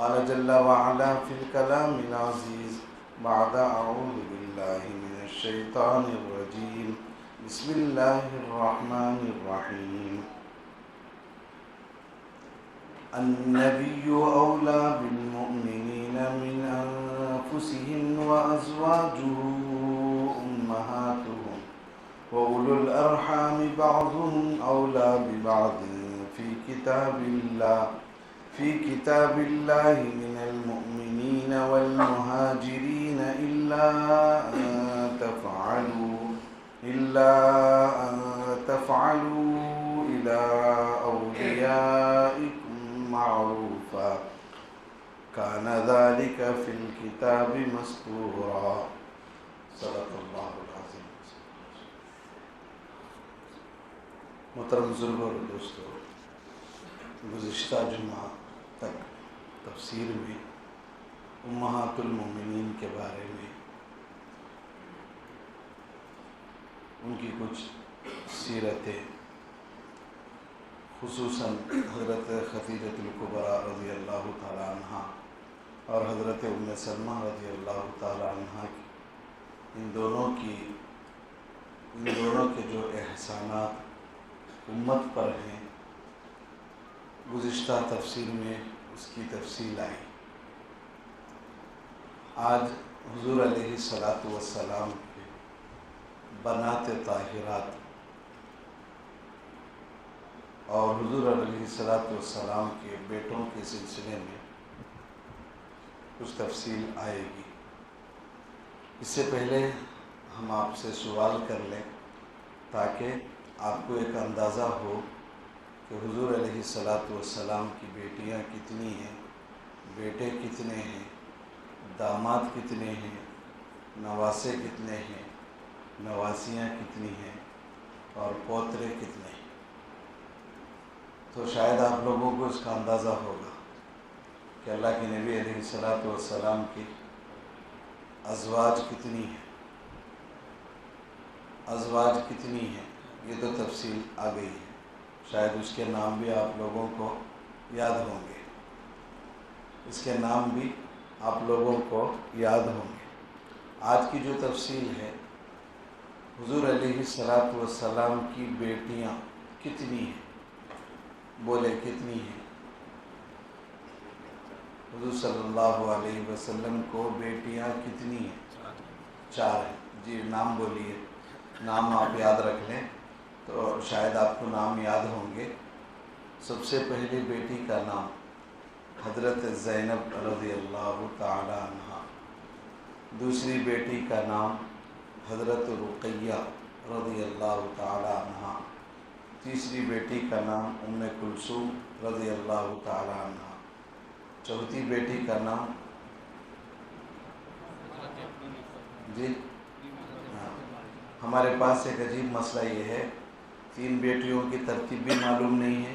قال جل وعلا في الكلام العزيز بعد أعوذ بالله من الشيطان الرجيم بسم الله الرحمن الرحيم النبي أولى بالمؤمنين من أنفسهم وأزواجه أمهاتهم وأولو الأرحام بعضهم أولى ببعض في كتاب الله من المؤمنين والمهاجرين إلا أن تفعلوا إلى أوليائكم معروفا كان ذلك في الكتاب مسطورا صدق اللہ العظیم۔ محترم بزرگوں اور دوستوں، گزشتہ جمعہ تک تفسیر میں امہات المومنین کے بارے میں ان کی کچھ سیرتیں، خصوصاً حضرت خدیجہ الکبریٰ رضی اللہ تعالی عنہ اور حضرت ام سلمہ رضی اللہ تعالی عنہ ان دونوں کے جو احسانات امت پر ہیں، گزشتہ تفسیر میں اس کی تفصیل آئی۔ آج حضور علیہ السلام کے بنات طاہرات اور حضور علیہ السلام کے بیٹوں کے سلسلے میں کچھ تفصیل آئے گی۔ اس سے پہلے ہم آپ سے سوال کر لیں تاکہ آپ کو ایک اندازہ ہو کہ حضور علیہ السلام کی بیٹیاں کتنی ہیں، بیٹے کتنے ہیں، داماد کتنے ہیں، نواسے کتنے ہیں، نواسیاں کتنی ہیں اور پوترے کتنے ہیں۔ تو شاید آپ لوگوں کو اس کا اندازہ ہوگا کہ اللہ کے نبی علیہ السلام کی ازواج کتنی ہیں، یہ تو تفصیل آ گئی ہے۔ شاید اس کے نام بھی آپ لوگوں کو یاد ہوں گے، آج کی جو تفصیل ہے، حضور علیہ السلام کی بیٹیاں کتنی ہیں، بولے کتنی ہیں؟ حضور صلی اللہ علیہ وسلم کو بیٹیاں کتنی ہیں؟ 4 ہیں۔ جی نام بولیے، نام آپ یاد رکھ لیں تو شاید آپ کو نام یاد ہوں گے۔ سب سے پہلی بیٹی کا نام حضرت زینب رضی اللہ تعالی عنہ، دوسری بیٹی کا نام حضرت رقیہ رضی اللہ تعالی عنہ، تیسری بیٹی کا نام ام کلثوم رضی اللہ تعالی عنہ، چوتھی بیٹی کا نام جی ہمارے پاس ایک عجیب مسئلہ یہ ہے، 3 بیٹیوں کی ترتیب بھی معلوم نہیں ہے،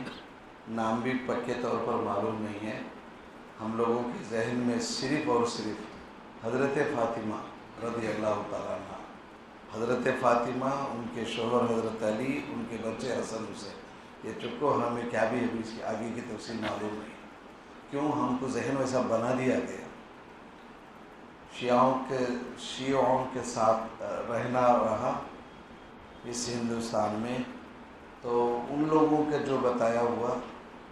نام بھی پکے طور پر معلوم نہیں ہے۔ ہم لوگوں کے ذہن میں صرف اور صرف حضرت فاطمہ رضی اللہ تعالیٰ عنہ، حضرت فاطمہ، ان کے شوہر حضرت علی، ان کے بچے حسن حسین، یہ چکو ہمیں کیا بھی ابھی اس کی آگے کی تفصیل معلوم نہیں۔ کیوں ہم کو ذہن ویسا بنا دیا گیا؟ شیعوں کے ساتھ رہنا رہا اس ہندوستان میں، تو ان لوگوں کے جو بتایا ہوا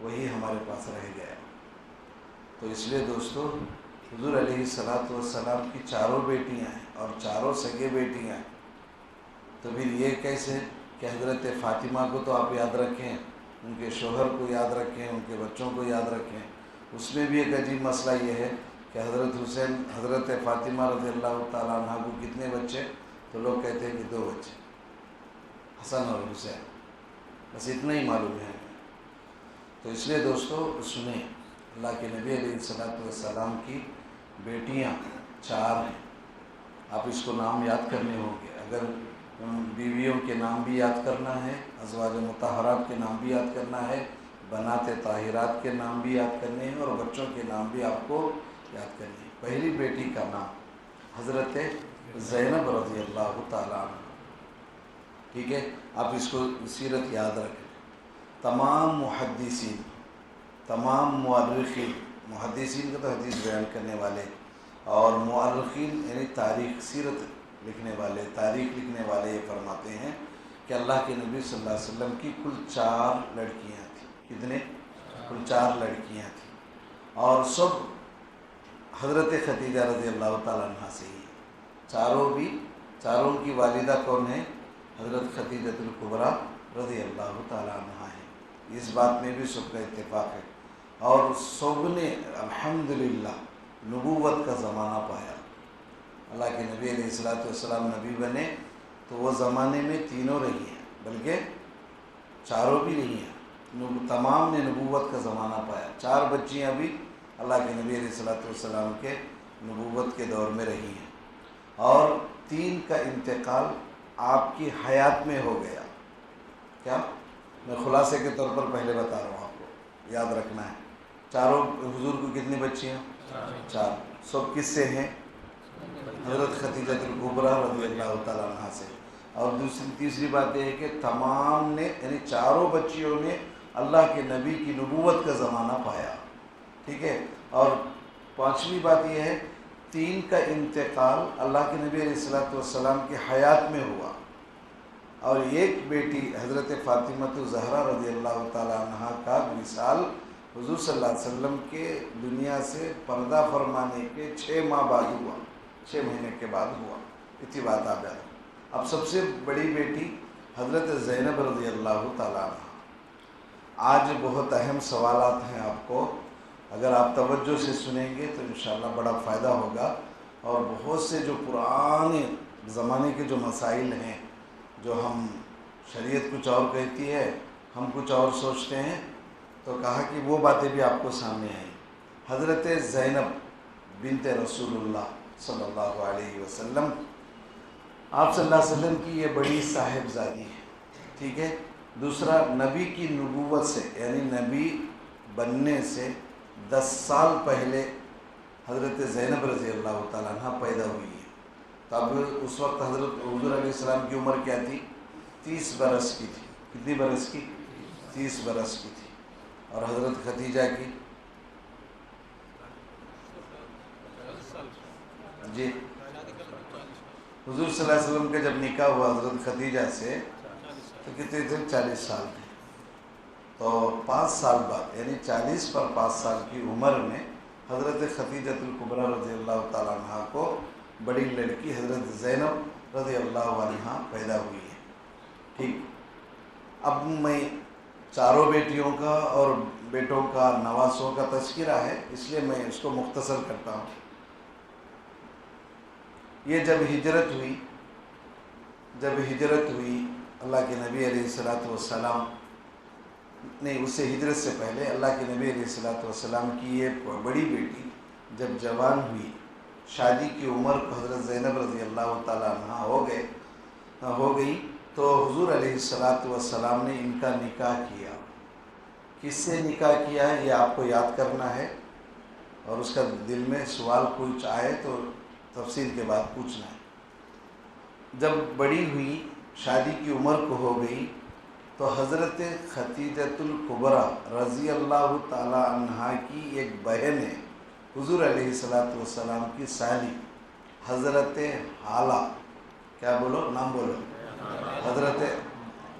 وہی ہمارے پاس رہ گیا۔ تو اس لیے دوستو، حضور علیہ السلام کی 4 بیٹیاں ہیں اور 4 سگے بیٹیاں ہیں، تو پھر یہ کیسے کہ حضرت فاطمہ کو تو آپ یاد رکھیں، ان کے شوہر کو یاد رکھیں، ان کے بچوں کو یاد رکھیں۔ اس میں بھی ایک عجیب مسئلہ یہ ہے کہ حضرت فاطمہ رضی اللہ تعالیٰ عنہ کو کتنے بچے؟ تو لوگ کہتے ہیں کہ 2 بچے، حسن اور حسین، بس اتنا ہی معلوم ہے۔ تو اس لیے دوستو سنیں، اللہ کے نبی علیہ السلام کی بیٹیاں 4 ہیں۔ آپ اس کو نام یاد کرنے ہوں گے، اگر بیویوں کے نام بھی یاد کرنا ہے، ازواج مطہرات کے نام بھی یاد کرنا ہے، بنات طاہرات کے نام بھی یاد کرنے ہیں اور بچوں کے نام بھی آپ کو یاد کرنے ہیں۔ پہلی بیٹی کا نام حضرت زینب رضی اللہ تعالیٰ عنہ، ٹھیک ہے؟ آپ اس کو سیرت یاد رکھیں۔ تمام محدثین، تمام مورخین محدثین کا تو حدیث بیان کرنے والے، اور مؤرخین یعنی تاریخ سیرت لکھنے والے، تاریخ لکھنے والے یہ فرماتے ہیں کہ اللہ کے نبی صلی اللہ علیہ وسلم کی کل 4 لڑکیاں تھیں۔ کتنے؟ کل 4 لڑکیاں تھیں، اور سب حضرت خدیجہ رضی اللہ تعالیٰ عنہ سے ہی ہیں۔ چاروں کی والدہ کون ہے؟ حضرت خدیجہ الکبریٰ رضی اللہ تعالیٰ عنہ ہے۔ اس بات میں بھی سب کا اتفاق ہے، اور سب نے الحمدللہ نبوت کا زمانہ پایا۔ اللہ کے نبی علیہ السلام نبی بنے تو وہ زمانے میں تینوں رہی ہیں، بلکہ چاروں بھی رہی ہیں، تمام نے نبوت کا زمانہ پایا۔ 4 بچیاں بھی اللہ کے نبی علیہ السلام کے نبوت کے دور میں رہی ہیں، اور 3 کا انتقال آپ کی حیات میں ہو گیا۔ کیا؟ میں خلاصے کے طور پر پہلے بتا رہا ہوں، آپ کو یاد رکھنا ہے۔ چاروں حضور کو کتنی بچیاں؟ 4۔ سب کس سے ہیں؟ حضرت خدیجہ الکبریٰ رضی اللہ تعالیٰ عنہ سے۔ اور تیسری بات یہ ہے کہ تمام نے یعنی چاروں بچیوں نے اللہ کے نبی کی نبوت کا زمانہ پایا، ٹھیک ہے۔ اور 5ویں بات یہ ہے 3 کا انتقال اللہ کے نبی علیہ السلام کی حیات میں ہوا، اور ایک بیٹی حضرت فاطمہ الزہرا رضی اللہ تعالیٰ عنہ کا وصال حضور صلی اللہ علیہ وسلم کے دنیا سے پردہ فرمانے کے 6 ماہ بعد ہوا، 6 مہینے کے بعد ہوا۔ اتنی بات آپ یاد۔ اب سب سے بڑی بیٹی حضرت زینب رضی اللہ تعالیٰ عنہ۔ آج بہت اہم سوالات ہیں آپ کو، اگر آپ توجہ سے سنیں گے تو انشاءاللہ بڑا فائدہ ہوگا، اور بہت سے جو پرانے زمانے کے جو مسائل ہیں، جو ہم شریعت کچھ اور کہتی ہے، ہم کچھ اور سوچتے ہیں، تو کہا کہ وہ باتیں بھی آپ کو سامنے آئیں۔ حضرت زینب بنت رسول اللہ صلی اللہ علیہ وسلم، آپ صلی اللہ علیہ وسلم کی یہ بڑی صاحبزادی ہے، ٹھیک ہے۔ دوسرا، نبی کی نبوت سے یعنی نبی بننے سے 10 سال پہلے حضرت زینب رضی اللہ تعالیٰ عنہ پیدا ہوئی ہے۔ تو اب اس وقت حضرت حضور علیہ السلام کی عمر کیا تھی؟ 30 برس کی تھی۔ کتنی برس کی؟ 30 برس کی تھی۔ اور حضرت خدیجہ کی؟ جی، حضور صلی اللہ علیہ وسلم کا جب نکاح ہوا حضرت خدیجہ سے تو کتنے تھے؟ 40 سال تھے۔ تو 5 سال بعد یعنی 40 پر 5 سال کی عمر میں حضرت خدیجہ الکبریٰ رضی اللہ تعالیٰ عنہ کو بڑی لڑکی حضرت زینب رضی اللہ عنہ پیدا ہوئی ہے، ٹھیک۔ اب میں چاروں بیٹیوں کا اور بیٹوں کا نواسوں کا تذکرہ ہے، اس لیے میں اس کو مختصر کرتا ہوں۔ یہ جب ہجرت ہوئی اللہ کے نبی علیہ السلام نہیں، اس سے ہجرت سے پہلے اللہ کے نبی علیہ السلام کی یہ بڑی بیٹی جب جوان ہوئی، شادی کی عمر کو حضرت زینب رضی اللہ تعالیٰ عنہ ہو گئی، تو حضور علیہ السلام نے ان کا نکاح کیا۔ کس سے نکاح کیا ہے یہ آپ کو یاد کرنا ہے، اور اس کا دل میں سوال کچھ آئے تو تفصیل کے بعد پوچھنا ہے۔ جب بڑی ہوئی، شادی کی عمر کو ہو گئی، تو حضرت خدیجہ الکبریٰ رضی اللہ تعالیٰ عنہ کی ایک بہن ہے، حضور علیہ السلام کی سالی، حضرت حالہ، کیا بولو؟ نام بولو۔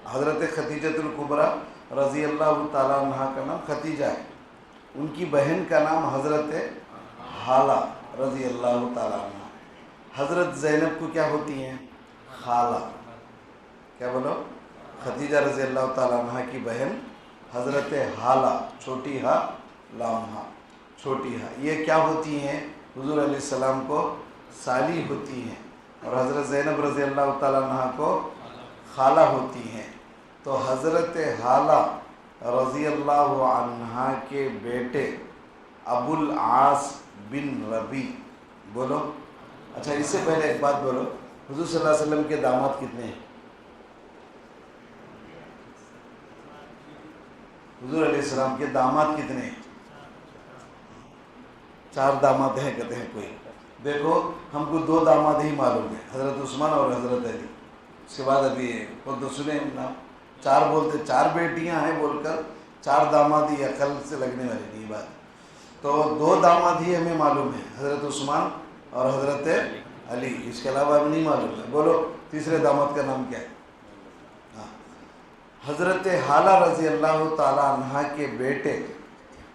حضرت خدیجہ الکبریٰ رضی اللہ تعالیٰ عنہ کا نام خدیجہ ہے، ان کی بہن کا نام حضرت حالہ رضی اللہ تعالیٰ عنہ۔ حضرت زینب کو کیا ہوتی ہیں؟ خالہ، کیا بولو؟ خدیجہ رضی اللہ تعالیٰ عنہ کی بہن حضرت حالہ، چھوٹی ہا لام ہا، چھوٹی ہا، یہ کیا ہوتی ہیں؟ حضور علیہ السلام کو سالی ہوتی ہیں، اور حضرت زینب رضی اللہ تعالیٰ عنہ کو خالہ ہوتی ہیں۔ تو حضرت حالہ رضی اللہ عنہ کے بیٹے ابو العاص بن ربیع، بولو۔ اچھا، اس سے پہلے ایک بات بولو، حضور صلی اللہ علیہ وسلم کے داماد کتنے ہیں؟ حضور علیہ السلام کے داماد کتنے ہیں؟ 4 داماد ہیں کہتے ہیں کوئی۔ دیکھو، ہم کو 2 داماد ہی معلوم ہیں، حضرت عثمان اور حضرت علی، اس کے بعد ابھی خود تو سنیں نام 4 بولتے، 4 بیٹیاں ہیں بول کر 4 داماد ہی عقل سے لگنے والی نہیں بات۔ تو 2 داماد ہی ہمیں معلوم ہے، حضرت عثمان اور حضرت علی، اس کے علاوہ ہمیں نہیں معلوم ہے۔ بولو تیسرے داماد کا نام کیا ہے؟ حضرت حالہ رضی اللہ تعالی عنہ کے بیٹے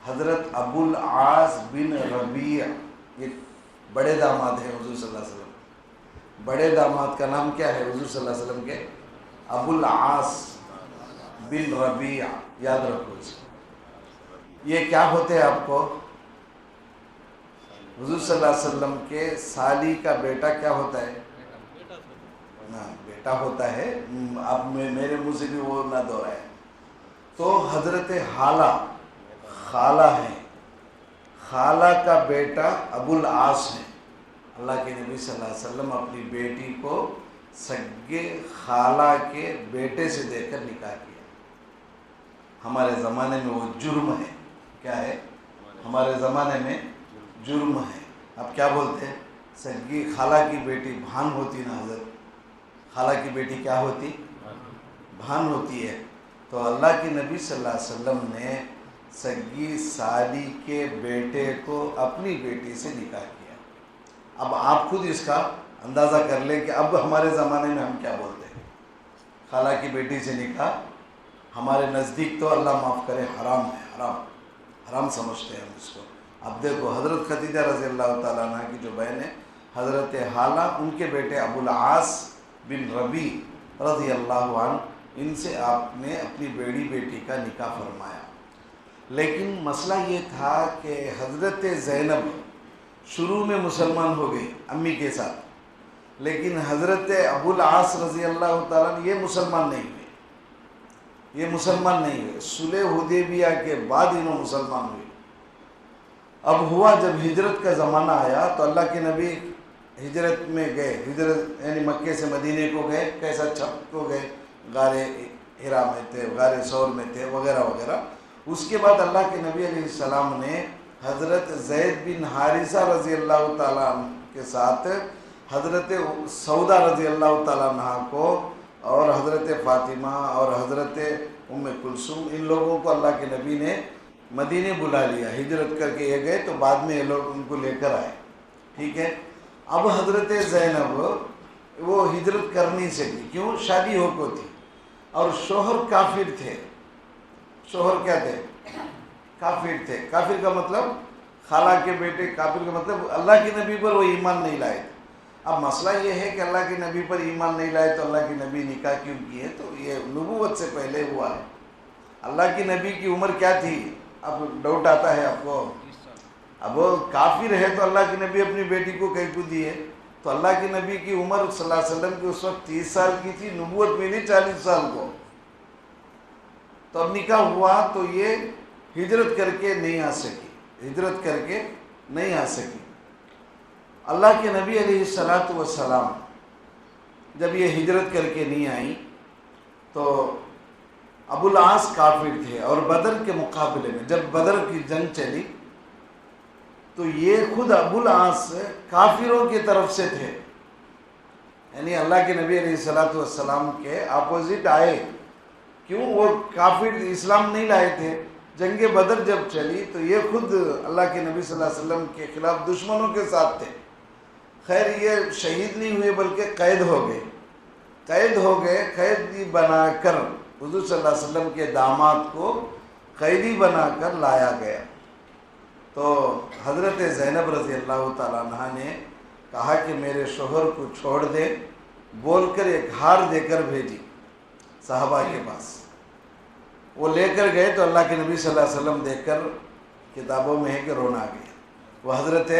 حضرت ابو العاص بن ربیع، یہ بڑے داماد ہیں حضور صلی اللہ علیہ وسلم۔ بڑے داماد کا نام کیا ہے حضور صلی اللہ علیہ وسلم کے؟ ابو العاص بن ربیع، یاد رکھو اس کو۔ یہ کیا ہوتے ہیں آپ کو؟ حضور صلی اللہ علیہ وسلم کے سالی کا بیٹا کیا ہوتا ہے؟ بیٹا ہوتا ہے، اب میرے منہ سے بھی وہ نہ دہرائے۔ تو حضرت حالہ خالہ ہیں، خالہ کا بیٹا ابو العاص ہے۔ اللہ کے نبی صلی اللہ علیہ وسلم اپنی بیٹی کو سگے خالہ کے بیٹے سے دے کر نکاح کیا۔ ہمارے زمانے میں وہ جرم ہے۔ کیا ہے؟ ہمارے زمانے میں جرم ہے۔ اب کیا بولتے ہیں؟ سگی خالہ کی بیٹی بھان ہوتی نا حضرت، خالہ کی بیٹی کیا ہوتی؟ بھان ہوتی ہے۔ تو اللہ کے نبی صلی اللہ علیہ وسلم نے سگی سالی کے بیٹے کو اپنی بیٹی سے نکاح کیا۔ اب آپ خود اس کا اندازہ کر لیں کہ اب ہمارے زمانے میں ہم کیا بولتے ہیں۔ خالہ کی بیٹی سے نکاح ہمارے نزدیک تو اللہ معاف کرے حرام ہے، حرام سمجھتے ہیں ہم اس کو۔ اب دیکھو حضرت خدیجہ رضی اللہ تعالیٰ عنہ کی جو بہن ہے حضرت حالہ، ان کے بیٹے ابو العاص بن ربیع رضی اللہ عنہ، ان سے آپ نے اپنی بڑی بیٹی کا نکاح فرمایا۔ لیکن مسئلہ یہ تھا کہ حضرت زینب شروع میں مسلمان ہو گئی امی کے ساتھ، لیکن حضرت ابو العاص رضی اللہ تعالیٰ یہ مسلمان نہیں ہوئے، صلح حدیبیہ کے بعد انہوں مسلمان ہوئے۔ اب ہوا جب ہجرت کا زمانہ آیا تو اللہ کے نبی ہجرت میں گئے، ہجرت یعنی مکے سے مدینے کو گئے، کیسا چھپ کو گئے، غار حرا میں تھے، غار ثور میں تھے، وغیرہ وغیرہ۔ اس کے بعد اللہ کے نبی علیہ السلام نے حضرت زید بن حارثہ رضی اللہ تعالیٰ عنہ کے ساتھ حضرت سودا رضی اللہ تعالیٰ عنہ کو اور حضرت فاطمہ اور حضرت ام کلثوم، ان لوگوں کو اللہ کے نبی نے مدینے بلا لیا، ہجرت کر کے یہ گئے تو بعد میں یہ لوگ ان کو لے کر آئے، ٹھیک ہے۔ اب حضرت زینب وہ ہجرت کر نہیں سکی، کیوں؟ شادی ہو کو تھی اور شوہر کافر تھے۔ شوہر کیا تھے؟ کافر تھے۔ کافر کا مطلب خالہ کے بیٹے، کافر کا مطلب اللہ کے نبی پر وہ ایمان نہیں لائے۔ اب مسئلہ یہ ہے کہ اللہ کے نبی پر ایمان نہیں لائے تو اللہ کے نبی نکاح کیوں کیے؟ تو یہ نبوت سے پہلے ہوا ہے۔ اللہ کے نبی کی عمر کیا تھی؟ اب ڈاؤٹ آتا ہے آپ کو، اب وہ کافر ہے تو اللہ کے نبی اپنی بیٹی کو کہیں کو دیے؟ تو اللہ کے نبی کی عمر صلی اللہ علیہ وسلم کی اس وقت 30 سال کی تھی، نبوت ملی 40 سال کو۔ تو اب نکاح ہوا تو یہ ہجرت کر کے نہیں آ سکی، اللہ کے نبی علیہ السلام جب یہ ہجرت کر کے نہیں آئی تو ابو العاص کافر تھے، اور بدر کے مقابلے میں جب بدر کی جنگ چلی تو یہ خود ابو العاص کافروں کی طرف سے تھے، یعنی اللہ کے نبی علیہ السلام کے اپوزٹ آئے۔ کیوں؟ وہ کافر اسلام نہیں لائے تھے۔ جنگ بدر جب چلی تو یہ خود اللہ کے نبی صلی اللہ علیہ وسلم کے خلاف دشمنوں کے ساتھ تھے۔ خیر یہ شہید نہیں ہوئے بلکہ قید ہو گئے، قیدی بنا کر حضور صلی اللہ علیہ وسلم کے داماد کو قیدی بنا کر لایا گیا۔ تو حضرت زینب رضی اللہ تعالیٰ عنہ نے کہا کہ میرے شوہر کو چھوڑ دے، بول کر ایک ہار دے کر بھیجی صحابہ کے پاس۔ وہ لے کر گئے تو اللہ کے نبی صلی اللہ علیہ وسلم دیکھ کر کتابوں میں ہے کہ رونا آ گیا۔ وہ حضرت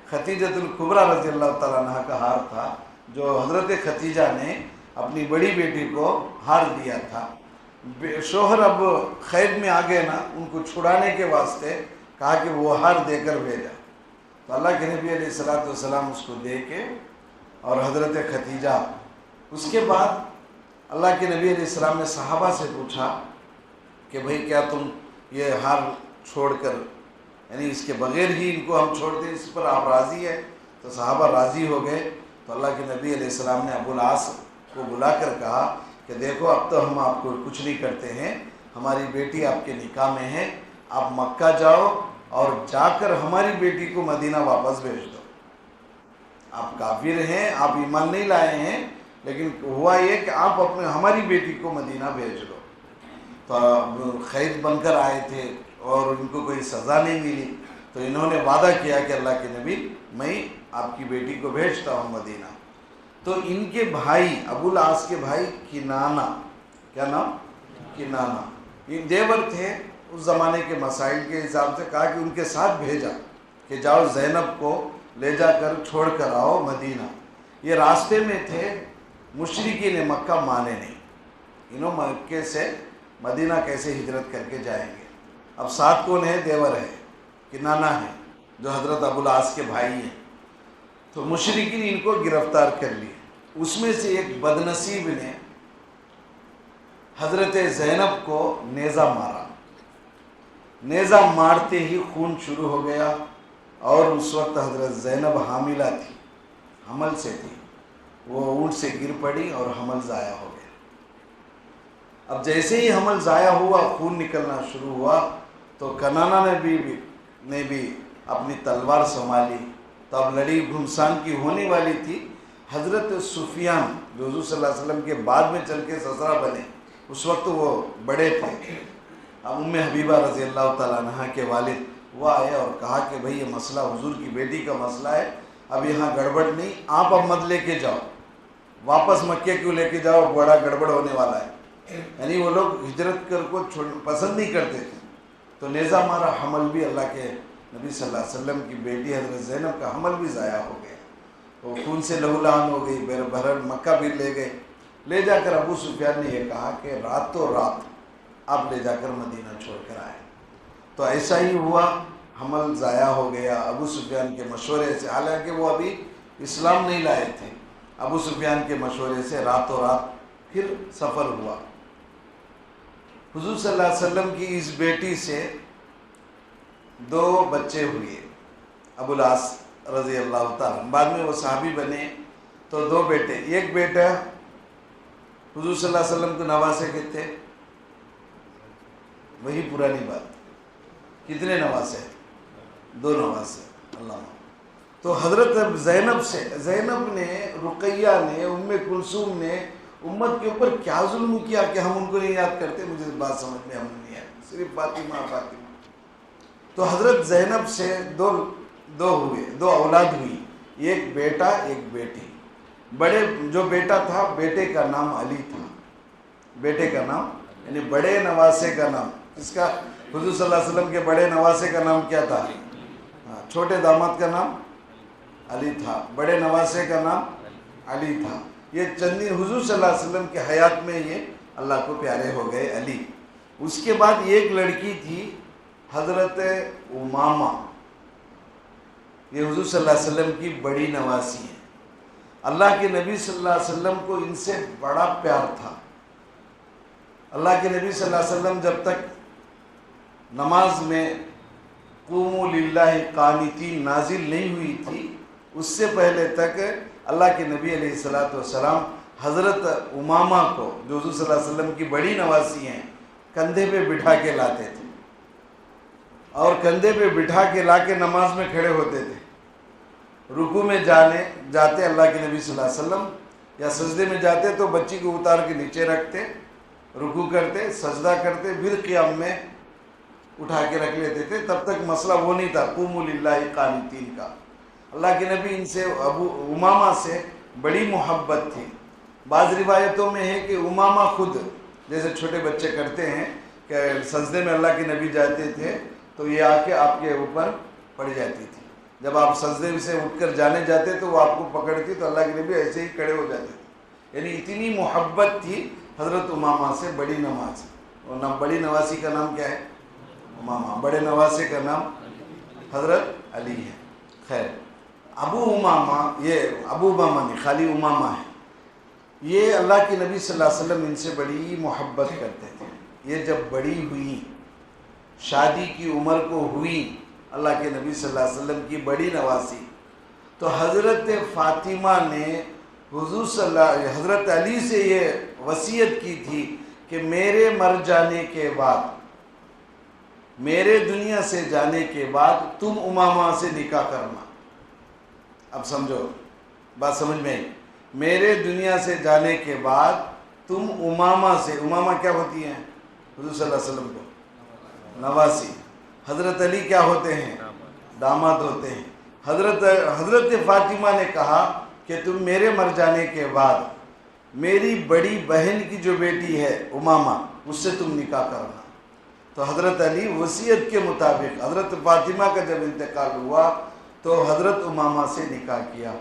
ختیجۃ الکبریٰ رضی اللہ تعالیٰ عنہ کا ہار تھا، جو حضرت ختیجہ نے اپنی بڑی بیٹی کو ہار دیا تھا۔ شوہر اب قید میں آ گئے نا، ان کو چھڑانے کے واسطے کہا کہ وہ ہار دے کر بھیجا۔ تو اللہ کے نبی علیہ السلام اس کو دے کے اور حضرت ختیجہ، اس کے بعد اللہ کے نبی علیہ السلام نے صحابہ سے پوچھا کہ بھئی کیا تم یہ ہار چھوڑ کر، یعنی اس کے بغیر ہی ان کو ہم چھوڑ دیں، اس پر آپ راضی ہے؟ تو صحابہ راضی ہو گئے۔ تو اللہ کے نبی علیہ السلام نے ابو العاص کو بلا کر کہا کہ دیکھو اب تو ہم آپ کو کچھ نہیں کرتے ہیں، ہماری بیٹی آپ کے نکاح میں ہے، آپ مکہ جاؤ اور جا کر ہماری بیٹی کو مدینہ واپس بھیج دو. آپ کافر ہیں, آپ ایمان نہیں لائے ہیں, لیکن ہوا یہ کہ آپ ہماری بیٹی کو مدینہ بھیج دو. تو قید بن کر آئے تھے اور ان کو کوئی سزا نہیں ملی, تو انہوں نے وعدہ کیا کہ اللہ کے نبی میں آپ کی بیٹی کو بھیجتا ہوں مدینہ. تو ان کے بھائی ابو العاص کے بھائی کنانہ, کیا نام؟ کنانہ, یہ دیور تھے. اس زمانے کے مسائل کے حساب سے کہا کہ ان کے ساتھ بھیجا کہ جاؤ زینب کو لے جا کر چھوڑ کر آؤ مدینہ. یہ راستے میں تھے, مشرکین مکہ مانے نہیں, انہوں مکے سے مدینہ کیسے ہجرت کر کے جائیں گے. اب ساتھ کون ہے؟ دیور ہے, کنانہ ہے, جو حضرت ابو العاص کے بھائی ہیں. تو مشرکین ان کو گرفتار کر لیے. اس میں سے ایک بدنصیب نے حضرت زینب کو نیزہ مارا. نیزہ مارتے ہی خون شروع ہو گیا, اور اس وقت حضرت زینب حاملہ تھی, حمل سے تھی. وہ اونٹ سے گر پڑی اور حمل ضائع ہو گیا. اب جیسے ہی حمل ضائع ہوا, خون نکلنا شروع ہوا, تو کنانہ نے بھی اپنی تلوار سنبھالی. تو اب لڑی گھمسان کی ہونے والی تھی. حضرت سفیان جو حضور صلی اللہ علیہ وسلم کے بعد میں چل کے سسرا بنے, اس وقت وہ بڑے تھے. اب ام حبیبہ رضی اللہ تعالیٰ عنہ کے والد وہ آئے اور کہا کہ بھئی یہ مسئلہ حضور کی بیٹی کا مسئلہ ہے, اب یہاں گڑبڑ نہیں, آپ اب مت لے کے جاؤ, واپس مکے کیوں لے کے جاؤ, بڑا گڑبڑ ہونے والا ہے. یعنی وہ لوگ ہجرت کر کو پسند نہیں کرتے تھے. تو نیزہ مارا, حمل بھی اللہ کے نبی صلی اللہ علیہ وسلم کی بیٹی حضرت زینب کا حمل بھی ضائع ہو گیا. وہ خون سے لہولہان ہو گئی, بہرحال مکہ بھی لے گئے. لے جا کر ابو سفیان نے یہ کہا کہ راتوں رات آپ لے جا کر مدینہ چھوڑ کر آئے. تو ایسا ہی ہوا, حمل ضائع ہو گیا ابو سفیان کے مشورے سے. حالانکہ وہ ابھی اسلام نہیں لائے تھے. ابو سفیان کے مشورے سے راتوں رات پھر سفر ہوا. حضور صلی اللہ علیہ وسلم کی اس بیٹی سے 2 بچے ہوئے. ابو العاص رضی اللہ تعالیٰ, بعد میں وہ صحابی بنے. تو 2 بیٹے, ایک بیٹا حضور صلی اللہ علیہ وسلم کو نواسے کے تھے, وہی پرانی بات. کتنے نواسے؟ 2 نواسے. اللہ. تو حضرت زینب نے, رقیہ نے, ام کلثوم نے امت کے اوپر کیا ظلم کیا کہ ہم ان کو نہیں یاد کرتے. مجھے بات سمجھ میں ہم نہیں آئی, صرف فاطمہ. تو حضرت زینب سے دو اولاد ہوئی, ایک بیٹا ایک بیٹی. بڑے جو بیٹا تھا, بیٹے کا نام علی تھا. بیٹے کا نام یعنی بڑے نواسے کا نام. اس کا حضور صلی اللہ علیہ وسلم کے بڑے نواسے کا نام کیا تھا؟ چھوٹے داماد کا نام علی تھا, بڑے نواسے کا نام علی تھا. یہ چندی حضور صلی اللہ علیہ وسلم کے حیات میں یہ اللہ کو پیارے ہو گئے, علی. اس کے بعد ایک لڑکی تھی حضرت امامہ, یہ حضور صلی اللہ علیہ وسلم کی بڑی نواسی ہے. اللہ کے نبی صلی اللہ علیہ وسلم کو ان سے بڑا پیار تھا. اللہ کے نبی صلی اللہ علیہ وسلم جب تک نماز میں قوموا للہ قانتین نازل نہیں ہوئی تھی, اس سے پہلے تک اللہ کے نبی علیہ السلام حضرت امامہ کو, جو حضور صلی اللہ علیہ وسلم کی بڑی نواسی ہیں, کندھے پہ بٹھا کے لاتے تھے, اور کندھے پہ بٹھا کے لا کے نماز میں کھڑے ہوتے تھے. رکوع میں جاتے اللہ کے نبی صلی اللہ علیہ وسلم, یا سجدے میں جاتے تو بچی کو اتار کے نیچے رکھتے, رکوع کرتے, سجدہ کرتے, پھر قیام میں اٹھا کے رکھ لیتے تھے. تب تک مسئلہ وہ نہیں تھا قوموا للہ قانتین کا. اللہ کے نبی ان سے, ابو امامہ سے بڑی محبت تھی. بعض روایتوں میں ہے کہ امامہ خود, جیسے چھوٹے بچے کرتے ہیں کہ سجدے میں اللہ کے نبی جاتے تھے تو یہ آ کے آپ کے اوپر پڑ جاتی تھی. جب آپ سجدے سے اٹھ کر جانے جاتے تو وہ آپ کو پکڑتی, تو اللہ کے نبی ایسے ہی کھڑے ہو جاتے تھے. یعنی اتنی محبت تھی حضرت امامہ سے, بڑی نواز. اور بڑی نواسی کا نام کیا ہے؟ امامہ. بڑے نواسے کا نام حضرت علی ہے. خیر, ابو امامہ, یہ ابو امامہ نہیں, خالی امامہ ہے. یہ اللہ کے نبی صلی اللہ علیہ وسلم ان سے بڑی محبت کرتے تھے. یہ جب بڑی ہوئی, شادی کی عمر کو ہوئی, اللہ کے نبی صلی اللہ علیہ وسلم کی بڑی نواسی, تو حضرت فاطمہ نے حضرت علی سے یہ وصیت کی تھی کہ میرے مر جانے کے بعد میرے دنیا سے جانے کے بعد تم امامہ سے نکاح کرنا. اب سمجھو بات سمجھ میں آئی. میرے دنیا سے جانے کے بعد تم امامہ سے، امامہ کیا ہوتی ہیں؟ حضور صلی اللہ علیہ وسلم کو نواسی. حضرت علی کیا ہوتے ہیں؟ داماد ہوتے ہیں. حضرت فاطمہ نے کہا کہ تم میرے مر جانے کے بعد میری بڑی بہن کی جو بیٹی ہے امامہ، اس سے تم نکاح کرنا. تو حضرت علی وصیت کے مطابق حضرت فاطمہ کا جب انتقال ہوا تو حضرت امامہ سے نکاح کیا.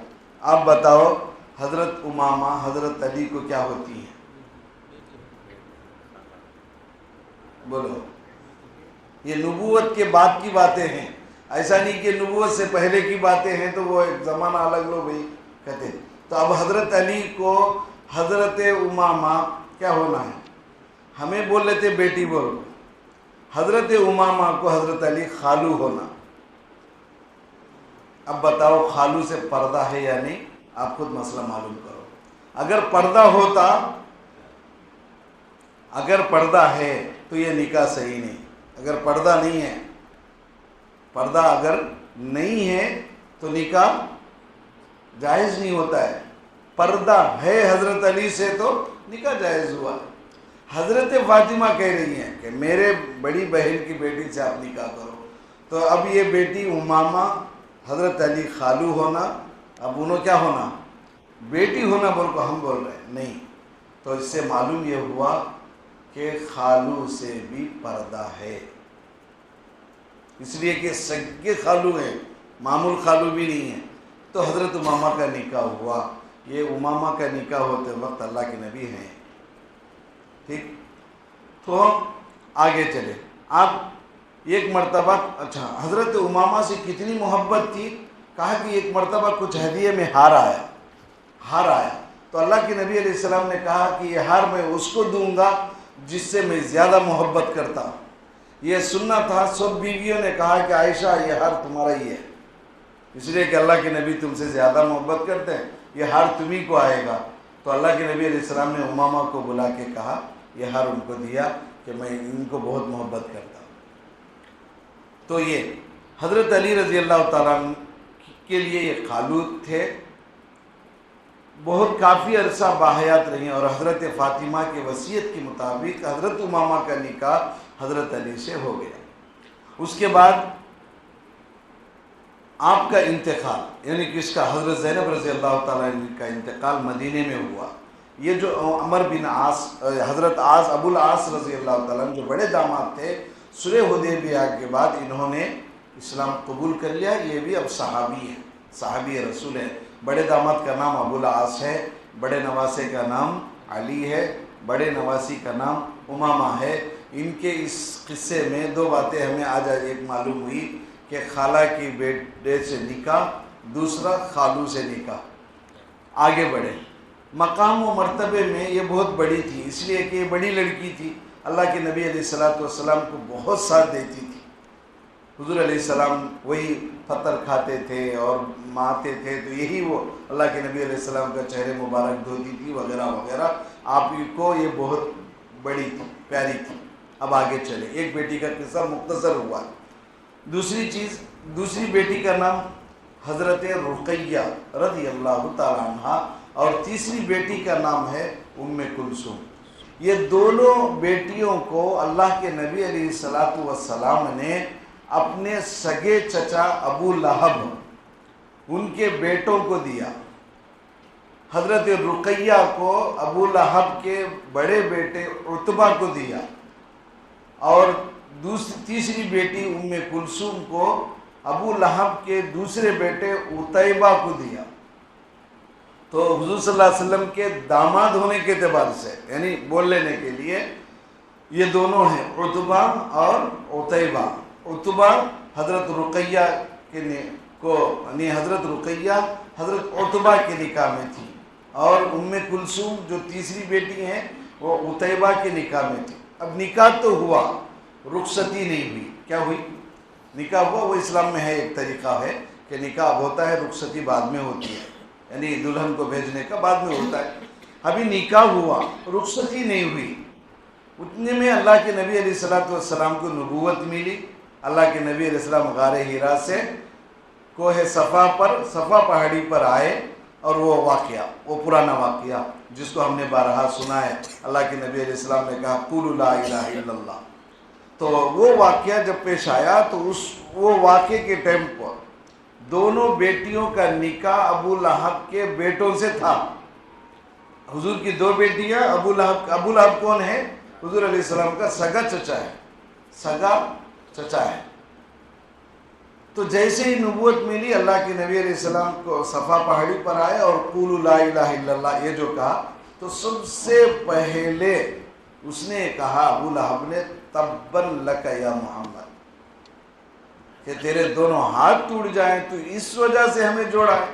آپ بتاؤ حضرت امامہ حضرت علی کو کیا ہوتی ہیں؟ بولو. یہ نبوت کے بعد کی باتیں ہیں، ایسا نہیں کہ نبوت سے پہلے کی باتیں ہیں تو وہ ایک زمانہ الگ لو بھائی کہتے ہیں. تو اب حضرت علی کو حضرت امامہ کیا ہونا ہے؟ ہمیں بول لیتے بیٹی بولو. حضرت امامہ کو حضرت علی خالو ہونا. اب بتاؤ خالو سے پردہ ہے یا نہیں؟ آپ خود مسئلہ معلوم کرو. اگر پردہ ہے تو یہ نکاح صحیح نہیں. اگر پردہ نہیں ہے تو نکاح جائز نہیں ہوتا ہے. پردہ ہے حضرت علی سے تو نکاح جائز ہوا. حضرت فاطمہ کہہ رہی ہیں کہ میرے بڑی بہن کی بیٹی سے آپ نکاح کرو. تو اب یہ بیٹی امامہ حضرت علی خالو ہونا، اب انہوں کیا ہونا؟ بیٹی ہونا بول کو ہم بول رہے ہیں نہیں. تو اس سے معلوم یہ ہوا کہ خالو سے بھی پردہ ہے، اس لیے کہ سگے خالو ہیں، معمول خالو بھی نہیں ہے. تو حضرت امامہ کا نکاح ہوا. یہ امامہ کا نکاح ہوتے وقت اللہ کے نبی ہیں. ٹھیک، تو ہم آگے چلے. آپ ایک مرتبہ اچھا حضرت امامہ سے کتنی محبت تھی؟ کہا کہ ایک مرتبہ کچھ ہدیے میں ہار آیا تو اللہ کے نبی علیہ السلام نے کہا کہ یہ ہار میں اس کو دوں گا جس سے میں زیادہ محبت کرتا ہوں. یہ سننا تھا. سب بیویوں نے کہا کہ عائشہ یہ ہار تمہارا ہی ہے، اس لیے کہ اللہ کے نبی تم سے زیادہ محبت کرتے ہیں، یہ ہار تمہیں کو آئے گا. تو اللہ کے نبی علیہ السلام نے امامہ کو بلا کے کہا، یہ ہار ان کو دیا کہ میں ان کو بہت محبت کرتا ہوں. تو یہ حضرت علی رضی اللہ تعالیٰ کے لیے یہ خالو تھے. بہت کافی عرصہ باحیات رہی اور حضرت فاطمہ کے وصیت کے مطابق حضرت امامہ کا نکاح حضرت علی سے ہو گیا. اس کے بعد آپ کا انتقال، یعنی کہ اس کا حضرت زینب رضی اللہ تعالیٰ کا انتقال مدینے میں ہوا. یہ جو عمر بن عاص، حضرت ابو العاص رضی اللہ تعالیٰ جو بڑے داماد تھے، صلح حدیبیہ کے بعد انہوں نے اسلام قبول کر لیا. یہ بھی اب صحابی ہیں، صحابی رسول ہیں. بڑے داماد کا نام ابو العاص ہے، بڑے نواسے کا نام علی ہے، بڑے نواسی کا نام امامہ ہے. ان کے اس قصے میں دو باتیں ہمیں آج ایک معلوم ہوئی کہ خالہ کی بیٹے سے نکاح، دوسرا خالو سے نکاح. آگے بڑھے. مقام و مرتبے میں یہ بہت بڑی تھی، اس لیے کہ یہ بڑی لڑکی تھی. اللہ کے نبی علیہ السلام کو بہت ساتھ دیتی تھی. حضور علیہ السلام وہی پتھر کھاتے تھے اور مارتے تھے تو یہی وہ اللہ کے نبی علیہ السلام کا چہرے مبارک دھوتی تھی وغیرہ وغیرہ. آپ کو یہ بہت بڑی تھی، پیاری تھی. اب آگے چلے. ایک بیٹی کا قصہ مختصر ہوا. دوسری بیٹی کا نام حضرت رقیہ رضی اللہ تعالیٰ عنہ اور تیسری بیٹی کا نام ہے ام کلثوم. یہ دونوں بیٹیوں کو اللہ کے نبی علیہ السلام نے اپنے سگے چچا ابو لہب ان کے بیٹوں کو دیا. حضرت رقیہ کو ابو لہب کے بڑے بیٹے عتبہ کو دیا اور تیسری بیٹی ام کلثوم کو ابو لہب کے دوسرے بیٹے عتیبہ کو دیا. تو حضور صلی اللہ علیہ وسلم کے داماد ہونے کے اعتبار سے، یعنی بول لینے کے لیے، یہ دونوں ہیں عتبہ اور عتیبہ. عتبہ حضرت رقیہ یعنی حضرت رقیہ حضرت عتبہ کے نکاح میں تھی اور ام کلثوم جو تیسری بیٹی ہیں وہ عتیبہ کے نکاح میں تھی. اب نکاح تو ہوا، رخصتی نہیں ہوئی. کیا ہوئی؟ نکاح ہوا. وہ اسلام میں ہے، ایک طریقہ ہے کہ نکاح ہوتا ہے، رخصتی بعد میں ہوتی ہے، یعنی دلہن کو بھیجنے کا بعد میں ہوتا ہے. ابھی نکاح ہوا، رخصتی نہیں ہوئی. اتنے میں اللہ کے نبی علیہ السلام کو نبوت ملی. اللہ کے نبی علیہ السلام غار حرا سے کوہ صفا پہاڑی پر آئے، اور وہ واقعہ، وہ پرانا واقعہ جس کو ہم نے بارہا سنا ہے. اللہ کے نبی علیہ السلام نے کہا قولوا لا الہ الا اللہ. تو وہ واقعہ جب پیش آیا تو وہ واقعے کے ٹائم پر دونوں بیٹیوں کا نکاح ابو لہب کے بیٹوں سے تھا. حضور کی دو بیٹیاں، ابو لہب کون ہے؟ حضور علیہ السلام کا سگا چچا ہے. تو جیسے ہی نبوت ملی، اللہ کے نبی علیہ السلام کو صفا پہاڑی پر آئے اور قولوا لا الہ الا اللہ یہ جو کہا، تو سب سے پہلے اس نے کہا، ابو لہب نے، تبن لک یا محمد، کہ تیرے دونوں ہاتھ ٹوٹ جائیں، تو اس وجہ سے ہمیں جوڑا ہے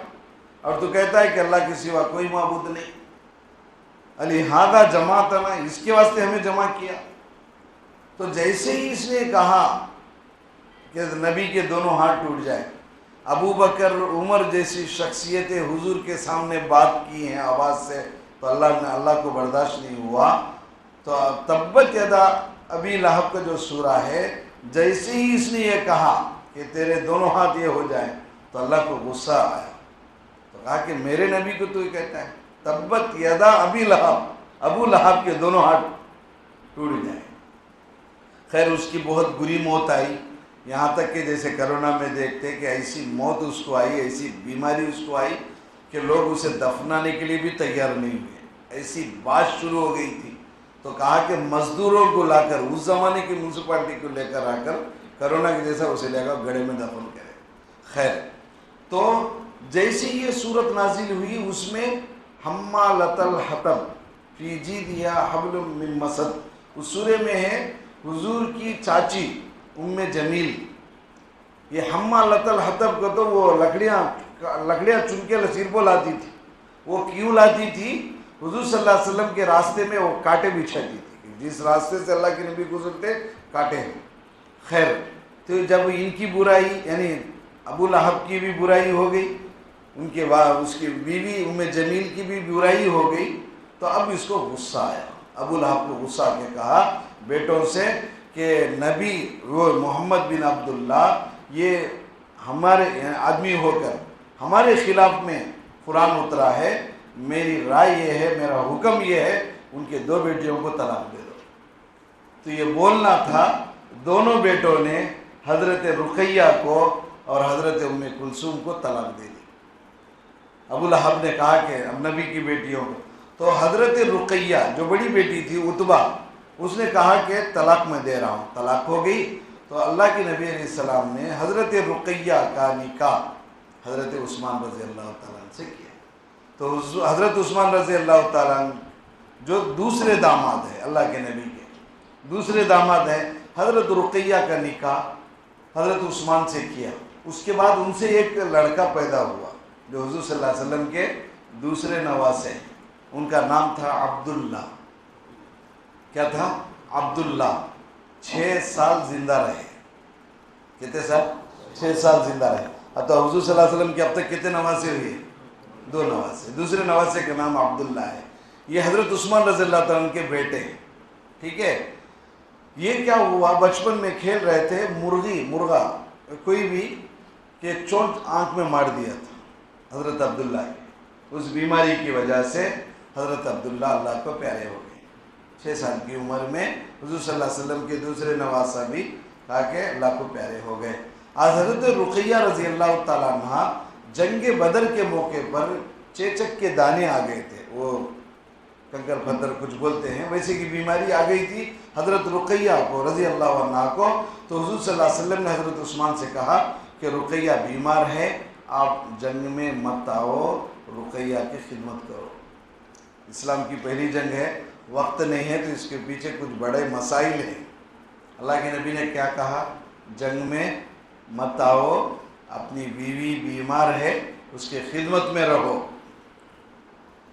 اور تو کہتا ہے کہ اللہ کے سوا کوئی معبود نہیں. لہذا جماعتنا، اس کے واسطے ہمیں جمع کیا. تو جیسے ہی اس نے کہا کہ نبی کے دونوں ہاتھ ٹوٹ جائیں، ابو بکر عمر جیسی شخصیتیں حضور کے سامنے بات کی ہیں آواز سے، تو اللہ کو برداشت نہیں ہوا. تو تبت یدا ابی لہب کا جو سورہ ہے، جیسے ہی اس نے یہ کہا کہ تیرے دونوں ہاتھ یہ ہو جائیں، تو اللہ کو غصہ آیا. تو کہا کہ میرے نبی کو تو یہ کہتا ہے تبت یدا ابی لہب، ابو لہب کے دونوں ہاتھ ٹوٹ جائیں. خیر اس کی بہت بری موت آئی، یہاں تک کہ جیسے کرونا میں دیکھتے کہ ایسی موت اس کو آئی، ایسی بیماری اس کو آئی کہ لوگ اسے دفنانے کے لیے بھی تیار نہیں ہوئے. ایسی بات شروع ہو گئی تھی. تو کہا کہ مزدوروں کو لا کر، اس زمانے کی میونسپلٹی کو لے کر آ کر کرونا کے جیسا اسے لے کر گڑھے میں دفن کرے. خیر تو جیسے یہ صورت نازل ہوئی، اس میں حمالۃ الحطب فی جیدہا حبل من مسد، اس سورے میں ہے حضور کی چاچی ام جمیل. یہ حمالۃ الحطب کو تو وہ لکڑیاں چن کے لسیر کو لاتی تھی. وہ کیوں لاتی تھی؟ حضور صلی اللہ علیہ وسلم کے راستے میں وہ کانٹے بچھاتی تھی. جس راستے سے اللہ کے نبی گزرتے کانٹے ہیں. خیر تو جب ان کی برائی، یعنی ابو لہب کی بھی برائی ہو گئی، ان کے بعد اس کی بیوی ام جمیل کی بھی برائی ہو گئی، تو اب اس کو غصہ آیا. ابو لہب کو غصہ آ کے کہا بیٹوں سے کہ نبی وہ محمد بن عبداللہ یہ ہمارے آدمی ہو کر ہمارے خلاف میں قرآن اترا ہے. میری رائے یہ ہے، میرا حکم یہ ہے، ان کے دو بیٹیوں کو طلاق دے دو. تو یہ بولنا تھا. دونوں بیٹوں نے حضرت رقیہ کو اور حضرت ام کلثوم کو طلاق دے دی. ابو لہب نے کہا کہ اب نبی کی بیٹیوں کو، تو حضرت رقیہ جو بڑی بیٹی تھی عتبہ، اس نے کہا کہ طلاق میں دے رہا ہوں. طلاق ہو گئی. تو اللہ کے نبی علیہ السلام نے حضرت رقیہ کا نکاح حضرت عثمان رضی اللہ تعالیٰ عنہ سے کیا. تو حضرت عثمان رضی اللہ تعالیٰ عنہ جو دوسرے داماد ہیں، اللہ کے نبی کے دوسرے داماد ہیں، حضرت رقیہ کا نکاح حضرت عثمان سے کیا. اس کے بعد ان سے ایک لڑکا پیدا ہوا جو حضور صلی اللہ علیہ وسلم کے دوسرے نواسے ہیں. ان کا نام تھا عبداللہ. کیا تھا؟ عبداللہ. 6 سال زندہ رہے. کتنے سال؟ 6 سال زندہ رہے. تو حضور صلی اللہ علیہ وسلم کے اب تک کتنے نواسے ہوئے؟ 2 نواسے. دوسرے نواسے کا نام عبداللہ ہے. یہ حضرت عثمان رضی اللہ تعالیٰ عنہ کے بیٹے ہیں. ٹھیک ہے. یہ کیا ہوا، بچپن میں کھیل رہے تھے، مرغا کوئی بھی کہ چونچ آنکھ میں مار دیا تھا حضرت عبداللہ کی. اس بیماری کی وجہ سے حضرت عبداللہ اللہ کو پیارے ہو گئے. 6 سال کی عمر میں حضور صلی اللہ علیہ وسلم کے دوسرے نواسہ بھی کہا کہ اللہ کو پیارے ہو گئے. آج حضرت رقیہ رضی اللہ تعالیٰ عنہ جنگ بدر کے موقع پر چیچک کے دانے آ گئے تھے، وہ کنکر پتھر کچھ بولتے ہیں، ویسے کی بیماری آ گئی تھی حضرت رقیہ کو رضی اللہ عنہ کو. تو حضور صلی اللہ علیہ وسلم نے حضرت عثمان سے کہا کہ رقیہ بیمار ہے، آپ جنگ میں مت آؤ، رقیہ کی خدمت کرو. اسلام کی پہلی جنگ ہے، وقت نہیں ہے، تو اس کے پیچھے کچھ بڑے مسائل ہیں. اللہ کے نبی نے کیا کہا؟ جنگ میں مت آؤ، اپنی بیوی بیمار ہے، اس کے خدمت میں رہو.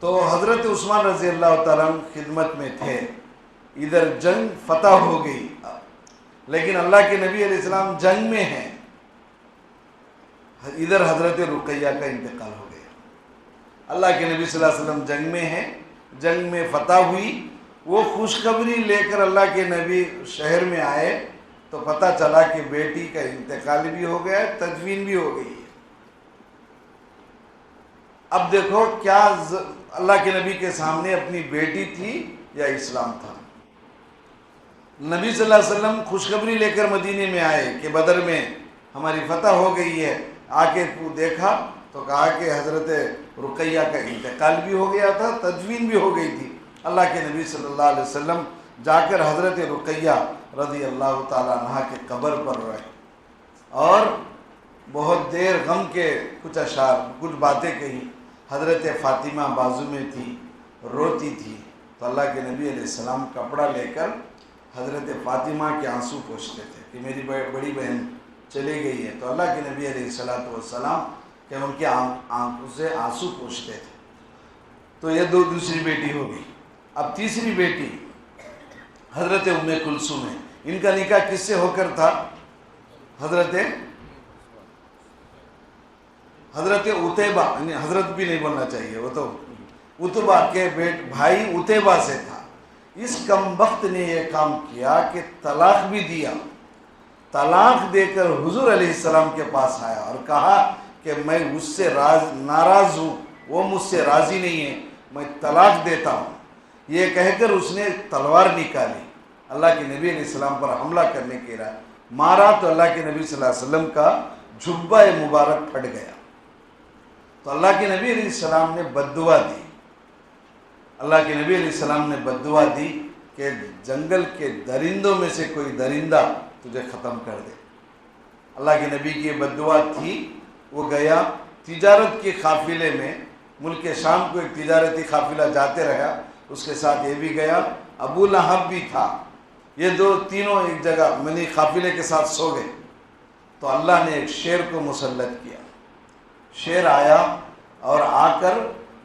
تو حضرت عثمان رضی اللہ تعالیٰ عنہ خدمت میں تھے. ادھر جنگ فتح ہو گئی، لیکن اللہ کے نبی علیہ السلام جنگ میں ہیں. ادھر حضرت رقیہ کا انتقال ہو گیا. اللہ کے نبی صلی اللہ علیہ وسلم جنگ میں ہیں، جنگ میں فتح ہوئی. وہ خوشخبری لے کر اللہ کے نبی شہر میں آئے تو پتہ چلا کہ بیٹی کا انتقال بھی ہو گیا ہے، تدفین بھی ہو گئی ہے۔ اب دیکھو کیا اللہ کے نبی کے سامنے اپنی بیٹی تھی یا اسلام تھا؟ نبی صلی اللہ علیہ وسلم خوشخبری لے کر مدینے میں آئے کہ بدر میں ہماری فتح ہو گئی ہے، آ کے دیکھا تو کہا کہ حضرت رقیہ کا انتقال بھی ہو گیا تھا، تدفین بھی ہو گئی تھی۔ اللہ کے نبی صلی اللہ علیہ وسلم جا کر حضرت رقیہ رضی اللہ تعالیٰ عنہ کے قبر پر رہے اور بہت دیر غم کے کچھ اشعار، کچھ باتیں کہی۔ حضرت فاطمہ بازو میں تھی، روتی تھی، تو اللہ کے نبی علیہ السلام کپڑا لے کر حضرت فاطمہ کے آنسو پوچھتے تھے کہ میری بڑی بہن چلی گئی ہے، تو اللہ کے نبی علیہ السلام کہ ان کے آنکھوں سے آنسو پوچھتے تھے۔ تو یہ دوسری بیٹی ہو گئی۔ اب تیسری بیٹی حضرت ام کلثوم ہے۔ ان کا نکاح کس سے ہو کر تھا؟ حضرت عتیبہ، یعنی حضرت بھی نہیں بولنا چاہیے، وہ تو عتبہ کے بھائی عتیبہ سے تھا۔ اس کمبخت نے یہ کام کیا کہ طلاق بھی دیا، طلاق دے کر حضور علیہ السلام کے پاس آیا اور کہا کہ میں اس سے ناراض ہوں، وہ مجھ سے راضی نہیں ہے، میں طلاق دیتا ہوں۔ یہ کہہ کر اس نے تلوار نکالی، اللہ کے نبی علیہ السلام پر حملہ کرنے کے لیے مارا تو اللہ کے نبی صلی اللہ علیہ وسلم کا جھبہ مبارک پھٹ گیا۔ تو اللہ کے نبی علیہ السلام نے بد دعا دی، اللہ کے نبی علیہ السلام نے بد دعا دی کہ جنگل کے درندوں میں سے کوئی درندہ تجھے ختم کر دے۔ اللہ کے نبی کی یہ بد دعا تھی۔ وہ گیا تجارت کے قافلے میں، ملک شام کو ایک تجارتی قافلہ جاتے رہا، اس کے ساتھ یہ بھی گیا، ابو لہب بھی تھا، یہ تینوں ایک جگہ منی قافلے کے ساتھ سو گئے۔ تو اللہ نے ایک شیر کو مسلط کیا، شیر آیا اور آ کر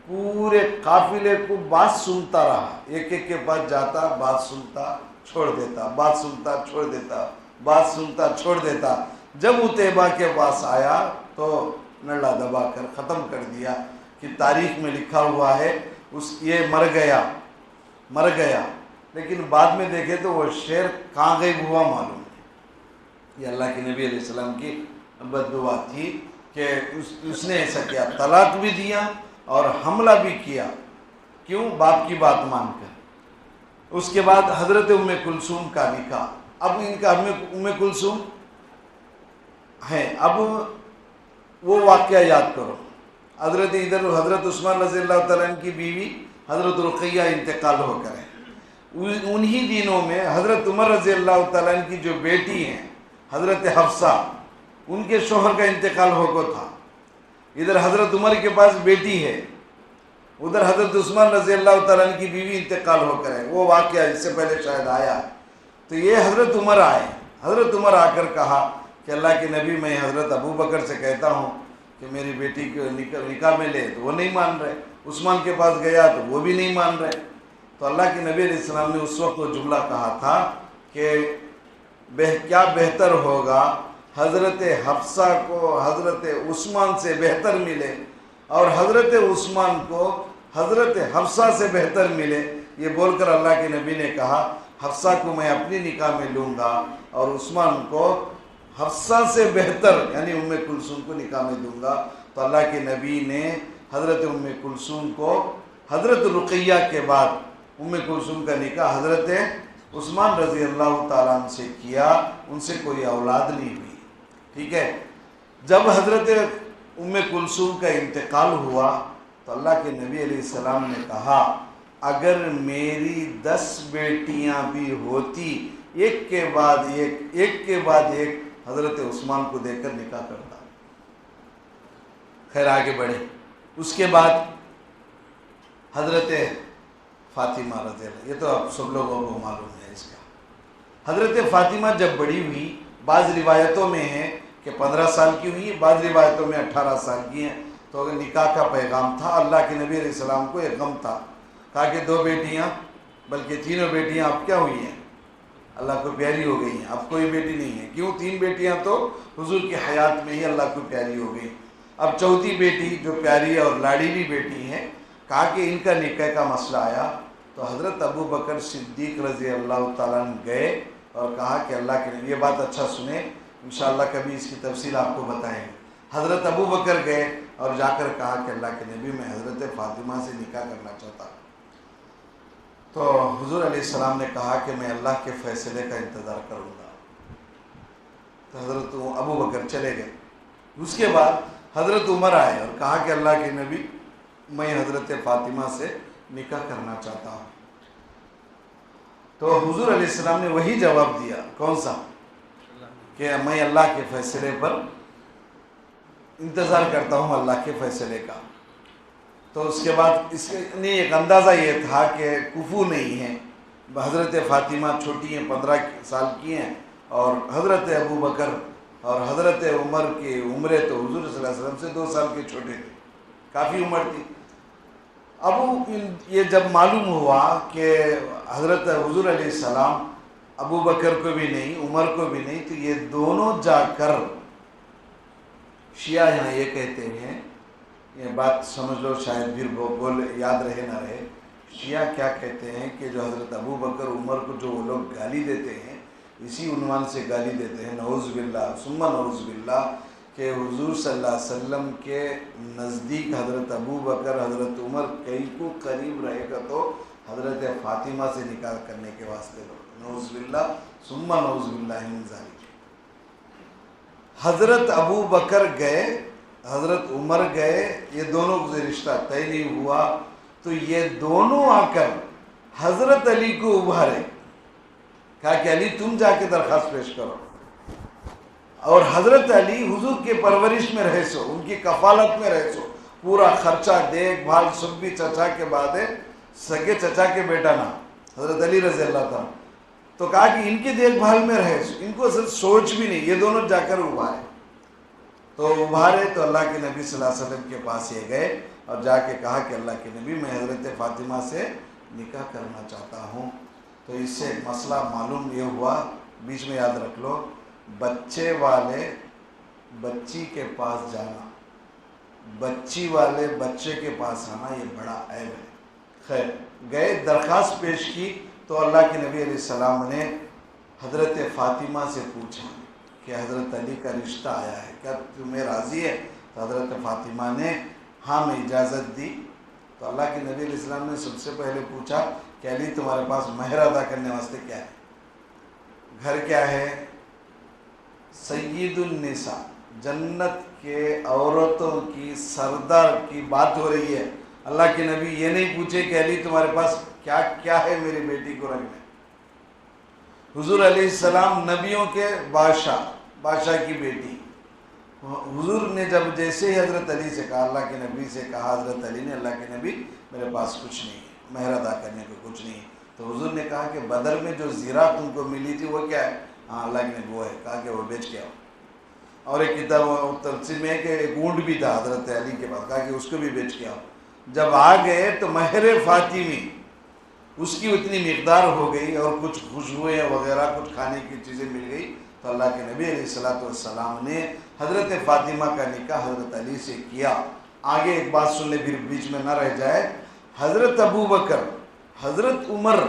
پورے قافلے کو بات سنتا رہا، ایک ایک کے پاس جاتا، بات سنتا چھوڑ دیتا، بات سنتا چھوڑ دیتا، بات سنتا چھوڑ دیتا۔ جب عتیبہ کے پاس آیا تو نڈا دبا کر ختم کر دیا کہ تاریخ میں لکھا ہوا ہے یہ مر گیا، لیکن بعد میں دیکھے تو وہ شیر کہاں غائب ہوا معلوم نہیں۔ یہ اللہ کے نبی علیہ السلام کی بد دعا تھی کہ اس نے ایسا کیا، طلاق بھی دیا اور حملہ بھی کیا، کیوں؟ باپ کی بات مان کر۔ اس کے بعد حضرت ام کلثوم کا نکاح۔ اب ان کا ام کلثوم ہے، اب وہ واقعہ یاد کرو۔ حضرت عثمان رضی اللہ تعالیٰ عنہ کی بیوی حضرت رقیہ انتقال ہو کر ہے۔ انہی دنوں میں حضرت عمر رضی اللہ تعالیٰ عنہ کی جو بیٹی ہیں حضرت حفصہ، ان کے شوہر کا انتقال ہو گیا تھا۔ ادھر حضرت عمر کے پاس بیٹی ہے، ادھر حضرت عثمان رضی اللہ تعالیٰ عنہ کی بیوی انتقال ہو کر ہے۔ وہ واقعہ اس سے پہلے شاید آیا۔ تو یہ حضرت عمر آئے، حضرت عمر آ کر کہا کہ اللہ کے نبی، میں حضرت ابو بکر سے کہتا ہوں کہ میری بیٹی کو نکاح میں لے، تو وہ نہیں مان رہے۔ عثمان کے پاس گیا تو وہ بھی نہیں مان رہے۔ تو اللہ کے نبی علیہ السلام نے اس وقت وہ جملہ کہا تھا کہ کیا بہتر ہوگا حضرت حفصہ کو حضرت عثمان سے بہتر ملے اور حضرت عثمان کو حضرت حفصہ سے بہتر ملے۔ یہ بول کر اللہ کے نبی نے کہا حفصہ کو میں اپنی نکاح میں لوں گا اور عثمان کو حفصہ سے بہتر یعنی ام کلثوم کو نکاح میں دوں گا۔ تو اللہ کے نبی نے حضرت ام کلثوم کو حضرت رقیہ کے بعد ام کلثوم کا نکاح حضرت عثمان رضی اللہ تعالیٰ عنہ سے کیا، ان سے کوئی اولاد نہیں ہوئی۔ ٹھیک ہے، جب حضرت ام کلثوم کا انتقال ہوا تو اللہ کے نبی علیہ السلام نے کہا اگر میری 10 بیٹیاں بھی ہوتی، ایک کے بعد ایک حضرت عثمان کو دے کر نکاح کرتا۔ خیر آگے بڑھے۔ اس کے بعد حضرت فاطمہ رضی اللہ، یہ تو اب سب لوگوں کو معلوم ہے اس کا۔ حضرت فاطمہ جب بڑی ہوئی، بعض روایتوں میں ہے کہ 15 سال کی ہوئی، بعض روایتوں میں 18 سال کی ہیں۔ تو نکاح کا پیغام تھا، اللہ کے نبی علیہ السلام کو ایک غم تھا، کہا کہ 2 بیٹیاں بلکہ 3 بیٹیاں اب کیا ہوئی ہیں، اللہ کو پیاری ہو گئی ہیں، اب کوئی بیٹی نہیں ہے۔ کیوں؟ 3 بیٹیاں تو حضور کی حیات میں ہی اللہ کو پیاری ہو گئی، اب 4تھی بیٹی جو پیاری اور لاڑی بھی بیٹی ہیں، کہا کہ ان کا نکاح کا مسئلہ آیا تو حضرت ابو بکر صدیق رضی اللہ تعالیٰ عنہ گئے اور کہا کہ اللہ کے نبی، یہ بات اچھا سنیں، انشاءاللہ کبھی اس کی تفصیل آپ کو بتائیں گے۔ حضرت ابو بکر گئے اور جا کر کہا کہ اللہ کے نبی، میں حضرت فاطمہ سے نکاح کرنا چاہتا ہوں۔ تو حضور علیہ السلام نے کہا کہ میں اللہ کے فیصلے کا انتظار کروں گا۔ تو حضرت ابو بکر چلے گئے۔ اس کے بعد حضرت عمر آئے اور کہا کہ اللہ کے نبی، میں حضرت فاطمہ سے نکاح کرنا چاہتا ہوں۔ تو حضور علیہ السلام نے وہی جواب دیا، کون سا؟ کہ میں اللہ کے فیصلے پر انتظار کرتا ہوں، اللہ کے فیصلے کا۔ تو اس کے بعد اس کے ایک اندازہ یہ تھا کہ کفو نہیں ہے، حضرت فاطمہ چھوٹی ہیں، 15 سال کی ہیں، اور حضرت ابو بکر اور حضرت عمر کی عمریں تو حضور صلی اللہ علیہ وسلم سے 2 سال کے چھوٹے تھے، کافی عمر تھی۔ یہ جب معلوم ہوا کہ حضرت حضور علیہ السلام ابو بکر کو بھی نہیں، عمر کو بھی نہیں، تو یہ دونوں جا کر، شیعہ یہاں یہ کہتے ہیں، یہ بات سمجھ لو، شاید پھر بول یاد رہے نہ رہے، شیعہ کیا کہتے ہیں کہ جو حضرت ابو بکر عمر کو جو وہ لوگ گالی دیتے ہیں، اسی عنوان سے گالی دیتے ہیں، نعوذ باللہ ثم نعوذ باللہ، کہ حضور صلی اللہ علیہ وسلم کے نزدیک حضرت ابو بکر حضرت عمر کئی کو قریب رہے گا تو حضرت فاطمہ سے نکاح کرنے کے واسطے نعوذ باللہ ثم نعوذ باللہ من ذالک۔ حضرت ابو بکر گئے، حضرت عمر گئے، یہ دونوں سے رشتہ طے نہیں ہوا، تو یہ دونوں آ کر حضرت علی کو ابھارے، کہا کہ علی تم جا کے درخواست پیش کرو، اور حضرت علی حضور کے پرورش میں رہے سو، ان کی کفالت میں رہے سو، پورا خرچہ دیکھ بھال سب بھی چچا کے بعد ہے، سگے چچا کے بیٹا نا حضرت علی رضی اللہ تعالیٰ، تو کہا کہ ان کی دیکھ بھال میں رہے سو، ان کو اصل سوچ بھی نہیں، یہ دونوں جا کر ابھارے۔ تو ابھارے تو اللہ کے نبی صلی اللہ علیہ وسلم کے پاس یہ گئے اور جا کے کہا کہ اللہ کے نبی، میں حضرت فاطمہ سے نکاح کرنا چاہتا ہوں۔ تو اس سے ایک مسئلہ معلوم یہ ہوا، بیچ میں یاد رکھ لو، بچے والے بچی کے پاس جانا، بچی والے بچے کے پاس آنا، یہ بڑا عیب ہے۔ خیر گئے، درخواست پیش کی، تو اللہ کے نبی علیہ السلام نے حضرت فاطمہ سے پوچھا کہ حضرت علی کا رشتہ آیا ہے، کیا تمہیں راضی ہے؟ تو حضرت فاطمہ نے ہاں میں اجازت دی۔ تو اللہ کے نبی علیہ السلام نے سب سے پہلے پوچھا کہ علی تمہارے پاس مہر ادا کرنے واسطے کیا ہے؟ گھر کیا ہے؟ سید النساء، جنت کے عورتوں کی سردار کی بات ہو رہی ہے۔ اللہ کے نبی یہ نہیں پوچھے کہ علی تمہارے پاس کیا کیا ہے میری بیٹی کو رکھنے۔ حضور علیہ السلام نبیوں کے بادشاہ کی بیٹی، حضور نے جب جیسے ہی حضرت علی سے کہا، اللہ کے نبی سے کہا، حضرت علی نے، اللہ کے نبی میرے پاس کچھ نہیں ہے، مہر ادا کرنے کو کچھ نہیں ہے۔ تو حضور نے کہا کہ بدر میں جو زیرہ تم کو ملی تھی وہ کیا ہے؟ ہاں اللہ کے نبی وہ ہے، کہا کہ وہ بیچ کے آؤ۔ اور ایک کتاب تفسیر میں ہے کہ ایک اونٹ بھی تھا حضرت علی کے پاس، کہا کہ اس کو بھی بیچ کے آؤ۔ جب آ گئے تو مہر فاطمی اس کی اتنی مقدار ہو گئی اور کچھ خوشبوئیں وغیرہ کچھ کھانے کی چیزیں مل گئی، تو اللہ کے نبی علیہ السلام نے حضرت فاطمہ کا نکاح حضرت علی سے کیا۔ آگے ایک بات سن لے پھر بیچ میں نہ رہ جائے، حضرت ابو بکر حضرت عمر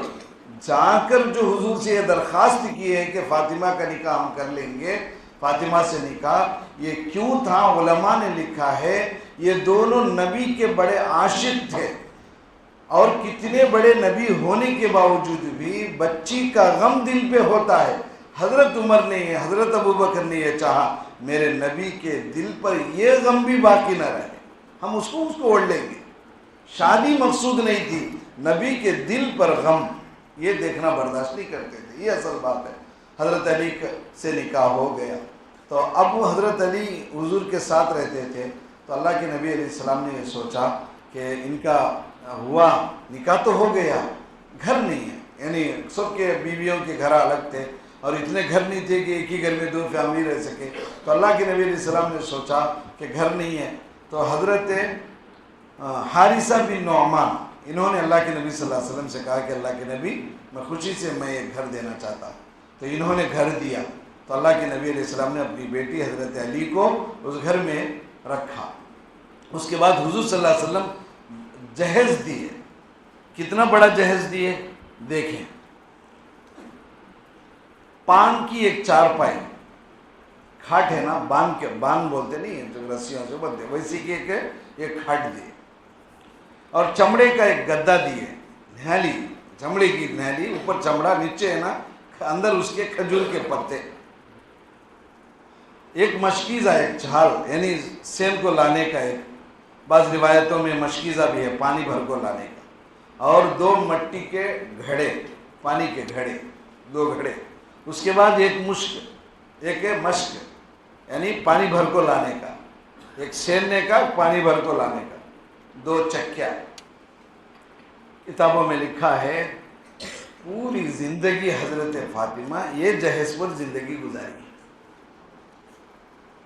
جا کر جو حضور سے یہ درخواست کی ہے کہ فاطمہ کا نکاح ہم کر لیں گے، فاطمہ سے نکاح، یہ کیوں تھا؟ علماء نے لکھا ہے یہ دونوں نبی کے بڑے عاشق تھے، اور کتنے بڑے نبی ہونے کے باوجود بھی بچی کا غم دل پہ ہوتا ہے۔ حضرت عمر نے حضرت ابو بکر نے یہ چاہا میرے نبی کے دل پر یہ غم بھی باقی نہ رہے، ہم اس کو اوڑھ لیں گے۔ شادی مقصود نہیں تھی، نبی کے دل پر غم یہ دیکھنا برداشت نہیں کرتے تھے، یہ اصل بات ہے۔ حضرت علی سے نکاح ہو گیا، تو اب وہ حضرت علی حضور کے ساتھ رہتے تھے، تو اللہ کے نبی علیہ السلام نے یہ سوچا کہ ان کا ہوا نکاح تو ہو گیا، گھر نہیں ہے، یعنی سب کے بیویوں کے گھر الگ تھے اور اتنے گھر نہیں تھے کہ ایک ہی گھر میں 2 فیملی رہ سکے، تو اللہ کے نبی علیہ السلام نے سوچا کہ گھر نہیں ہے، تو حضرت حارثہ بن نعمان انہوں نے اللہ کے نبی صلی اللہ علیہ وسلم سے کہا کہ اللہ کے نبی میں خوشی سے میں ایک گھر دینا چاہتا ہوں، تو انہوں نے گھر دیا۔ تو اللہ کے نبی علیہ السلام نے اپنی بیٹی حضرت علی کو اس گھر میں رکھا۔ اس کے بعد حضور صلی اللہ علیہ وسلم جہیز دیے، کتنا بڑا جہیز دیے دیکھیں، پان کی ایک چارپائی، کھاٹ ہے نا، بان بولتے نہیں جو رسیوں سے بنتے، ویسی کی ایک کھاٹ دیے، اور چمڑے کا ایک گدا دیے، نہالی، چمڑے کی نہالی، اوپر چمڑا، نیچے ہے نا اندر اس کے کھجور کے پتے، ایک مشکیزہ، ایک چھال یعنی سین کو لانے کا، ایک بعض روایتوں میں مشکیزہ بھی ہے پانی بھر کو لانے کا، اور 2 مٹی کے گھڑے، پانی کے گھڑے، 2 گھڑے، اس کے بعد ایک مشک، ایک ہے مشک یعنی پانی بھر کو لانے کا، ایک سیننے کا پانی بھر کو لانے کا، 2 چکیا۔ کتابوں میں لکھا ہے پوری زندگی حضرت فاطمہ یہ جہیز پر زندگی گزاری ہے،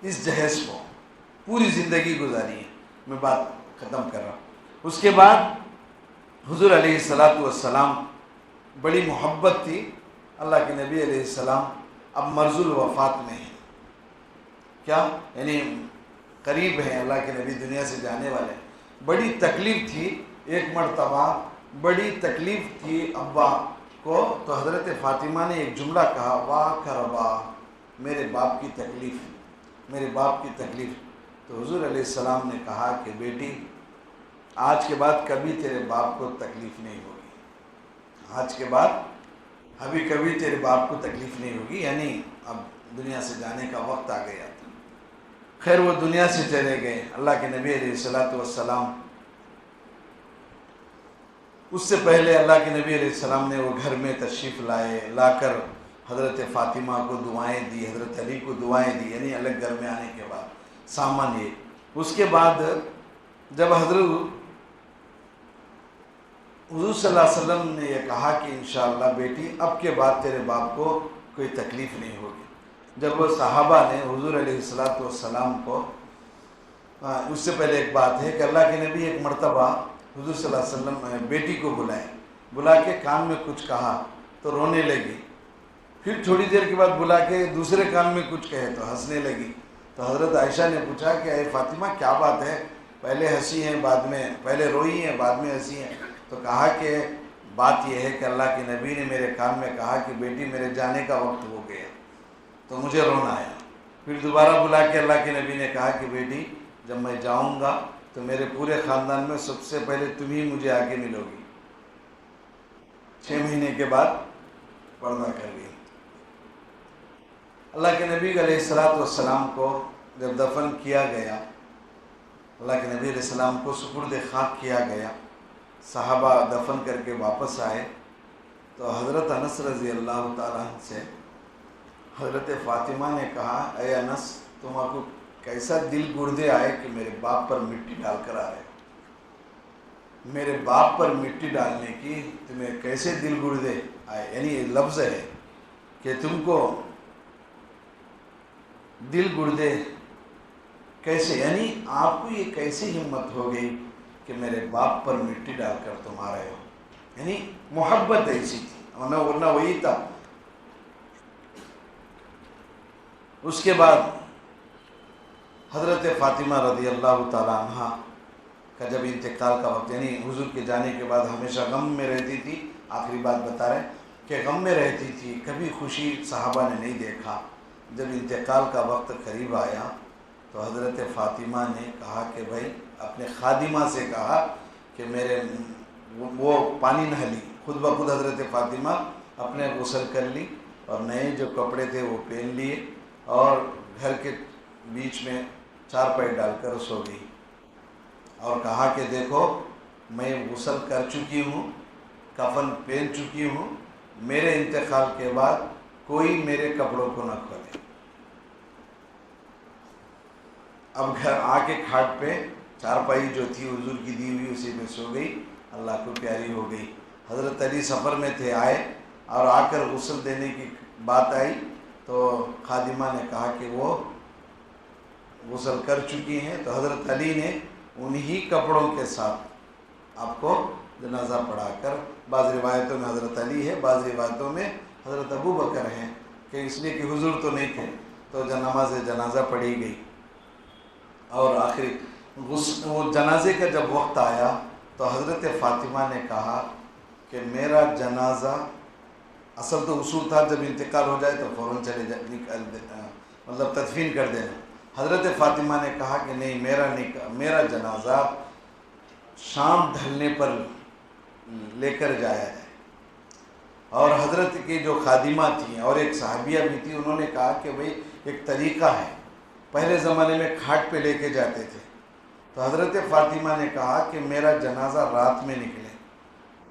اس جہیز کو پوری زندگی گزاری ہے۔ میں بات ختم کر رہا ہوں۔ اس کے بعد حضور علیہ السلام بڑی محبت تھی، اللہ کے نبی علیہ السلام اب مرض الوفات میں ہیں، کیا یعنی قریب ہیں، اللہ کے نبی دنیا سے جانے والے ہیں، بڑی تکلیف تھی، ایک مرتبہ بڑی تکلیف تھی ابا کو، تو حضرت فاطمہ نے ایک جملہ کہا، واہ کربا، میرے باپ کی تکلیف، میرے باپ کی تکلیف۔ تو حضور علیہ السلام نے کہا کہ بیٹی آج کے بعد کبھی تیرے باپ کو تکلیف نہیں ہوگی، آج کے بعد ابھی کبھی تیرے باپ کو تکلیف نہیں ہوگی، یعنی اب دنیا سے جانے کا وقت آ گیا تھا۔ خیر وہ دنیا سے چلے گئے، اللہ کے نبی علیہ السلام، اس سے پہلے اللہ کے نبی علیہ السلام نے وہ گھر میں تشریف لائے، لا کر حضرت فاطمہ کو دعائیں دی، حضرت علی کو دعائیں دی، یعنی الگ گھر میں آنے کے بعد سامان یہ۔ اس کے بعد جب حضور صلی اللہ علیہ وسلم نے یہ کہا کہ انشاءاللہ بیٹی اب کے بعد تیرے باپ کو کوئی تکلیف نہیں ہوگی، جب وہ صحابہ نے حضور علیہ السلام کو، اس سے پہلے ایک بات ہے کہ اللہ کے نبی ایک مرتبہ حضور صلی اللہ علیہ وسلم بیٹی کو بلا کے کان میں کچھ کہا تو رونے لگی، پھر تھوڑی دیر کے بعد بلا کے دوسرے کان میں کچھ کہے تو ہنسنے لگی۔ تو حضرت عائشہ نے پوچھا کہ اے فاطمہ کیا بات ہے، پہلے ہنسی ہیں بعد میں، پہلے روئی ہیں بعد میں ہنسی ہیں؟ تو کہا کہ بات یہ ہے کہ اللہ کے نبی نے میرے کان میں کہا کہ بیٹی میرے جانے کا وقت ہو گیا تو مجھے رونا آیا، پھر دوبارہ بلا کے اللہ کے نبی نے کہا کہ بیٹی جب میں جاؤں گا تو میرے پورے خاندان میں سب سے پہلے تم ہی مجھے آ کے ملو گی۔ 6 مہینے کے بعد پردہ کر گئی۔ اللہ کے نبی علیہ السلام کو جب دفن کیا گیا، اللہ کے نبی علیہ السلام کو سپرد خاک کیا گیا، صحابہ دفن کر کے واپس آئے تو حضرت انس رضی اللہ تعالیٰ عنہ سے حضرت فاطمہ نے کہا، اے انس تمہارے کو کیسا دل گردے آئے کہ میرے باپ پر مٹی ڈال کر آ رہے، میرے باپ پر مٹی ڈالنے کی تمہیں کیسے دل گردے آئے، یعنی یہ لفظ ہے کہ تم کو دل گردے کیسے، یعنی آپ کو یہ کیسی ہمت ہو گئی کہ میرے باپ پر مٹی ڈال کر تم آ رہے ہو، یعنی محبت ایسی تھی، ورنہ وہی تھا۔ اس کے بعد حضرت فاطمہ رضی اللہ تعالی عنہ کا جب انتقال کا وقت، یعنی حضور کے جانے کے بعد ہمیشہ غم میں رہتی تھی، آخری بات بتا رہے کہ غم میں رہتی تھی، کبھی خوشی صحابہ نے نہیں دیکھا۔ جب انتقال کا وقت قریب آیا تو حضرت فاطمہ نے کہا کہ بھائی اپنے خادمہ سے کہا کہ میرے وہ پانی نہ لی، خود بخود حضرت فاطمہ اپنے غسل کر لی اور نئے جو کپڑے تھے وہ پہن لیے اور گھر کے بیچ میں چارپائی ڈال کر سو گئی اور کہا کہ دیکھو میں غسل کر چکی ہوں، کفن پہن چکی ہوں، میرے انتقال کے بعد کوئی میرے کپڑوں کو نہ کھولے۔ اب گھر آ کے کھاٹ پہ چارپائی جو تھی حضور کی دی ہوئی اسی میں سو گئی، اللہ کو پیاری ہو گئی۔ حضرت علی سفر میں تھے، آئے اور آ کر غسل دینے کی بات آئی تو خادمہ نے کہا کہ وہ غسل کر چکی ہیں، تو حضرت علی نے انہی کپڑوں کے ساتھ آپ کو جنازہ پڑھا کر، بعض روایتوں میں حضرت علی ہے، بعض روایتوں میں حضرت ابو بکر ہیں، کہ اس لیے کہ حضور تو نہیں تھے تو نماز جنازہ پڑھی گئی۔ اور آخری وہ جنازے کا جب وقت آیا تو حضرت فاطمہ نے کہا کہ میرا جنازہ، اصل تو اصول تھا جب انتقال ہو جائے تو فوراً چلے جائے، مطلب تدفین کر دینا. حضرت فاطمہ نے کہا کہ نہیں، میرا جنازہ شام ڈھلنے پر لے کر جایا جائے. اور حضرت کی جو خادمہ تھیں اور ایک صحابیہ بھی تھی، انہوں نے کہا کہ بھئی ایک طریقہ ہے، پہلے زمانے میں کھاٹ پہ لے کے جاتے تھے. تو حضرت فاطمہ نے کہا کہ میرا جنازہ رات میں نکلے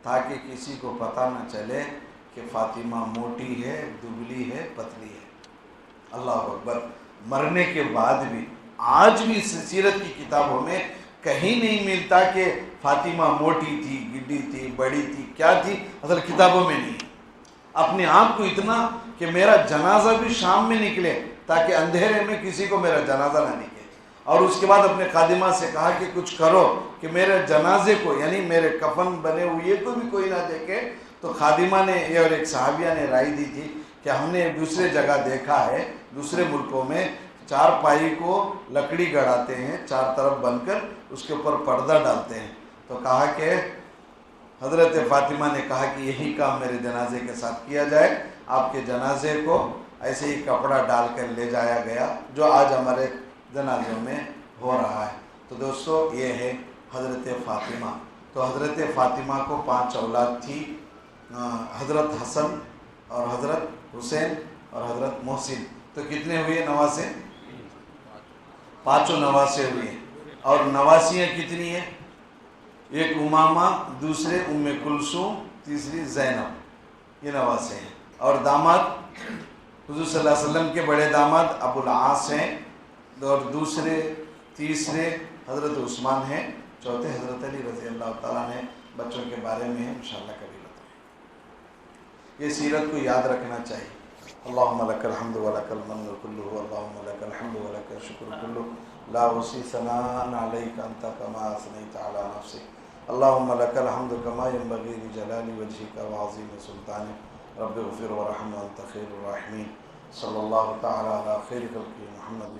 تاکہ کسی کو پتہ نہ چلے کہ فاطمہ موٹی ہے، دبلی ہے، پتلی ہے. اللہ اکبر. مرنے کے بعد بھی آج بھی سیرت کی کتابوں میں کہیں نہیں ملتا کہ فاطمہ موٹی تھی، گڈی تھی، بڑی تھی، کیا تھی، اصل کتابوں میں نہیں. اپنے آپ کو اتنا کہ میرا جنازہ بھی شام میں نکلے تاکہ اندھیرے میں کسی کو میرا جنازہ نہ نکلے. اور اس کے بعد اپنے خادمہ سے کہا کہ کچھ کرو کہ میرے جنازے کو، یعنی میرے کفن بنے ہوئے کو بھی کوئی نہ دیکھے. تو خادمہ نے یہ اور ایک صحابیہ نے رائے دی تھی کہ ہم نے دوسرے جگہ دیکھا ہے، دوسرے ملکوں میں چارپائی کو لکڑی گڑاتے ہیں چار طرف بن کر، اس کے اوپر پردہ ڈالتے ہیں. تو کہا کہ حضرت فاطمہ نے کہا کہ یہی کام میرے جنازے کے ساتھ کیا جائے. آپ کے جنازے کو ایسے ہی کپڑا ڈال کر لے جایا گیا، جو آج ہمارے جنازوں میں ہو رہا ہے. تو دوستو یہ ہے حضرت فاطمہ. تو حضرت فاطمہ کو 5 اولاد تھی، حضرت حسن اور حضرت حسین اور حضرت محسن. تو کتنے ہوئے نواسے؟ 5 نواسے ہوئے. اور نواسیاں کتنی ہیں؟ ایک امامہ، دوسرے ام کلثوم، تیسری زینب، یہ نواسے ہیں. اور داماد حضور صلی اللہ علیہ وسلم کے بڑے داماد ابو العاص ہیں، اور دوسرے تیسرے حضرت عثمان ہیں، چوتھے حضرت علی رضی اللہ تعالیٰ نے. بچوں کے بارے میں انشاءاللہ کبھی بتائیں. یہ سیرت کو یاد رکھنا چاہیے. اللہم لک الحمد ولک المنہ کلہ، اللہم لک الحمد ولک الشکر کلہ، لا احصی ثناء علیک انت کما اثنیت علی نفسک، اللہم لک الحمد کما ینبغی لجلال وجہک وعظیم سلطانک، رب اغفر ورحم وانت خیر الراحمین. صلی اللہ تعالی علی خیر خلق محمد.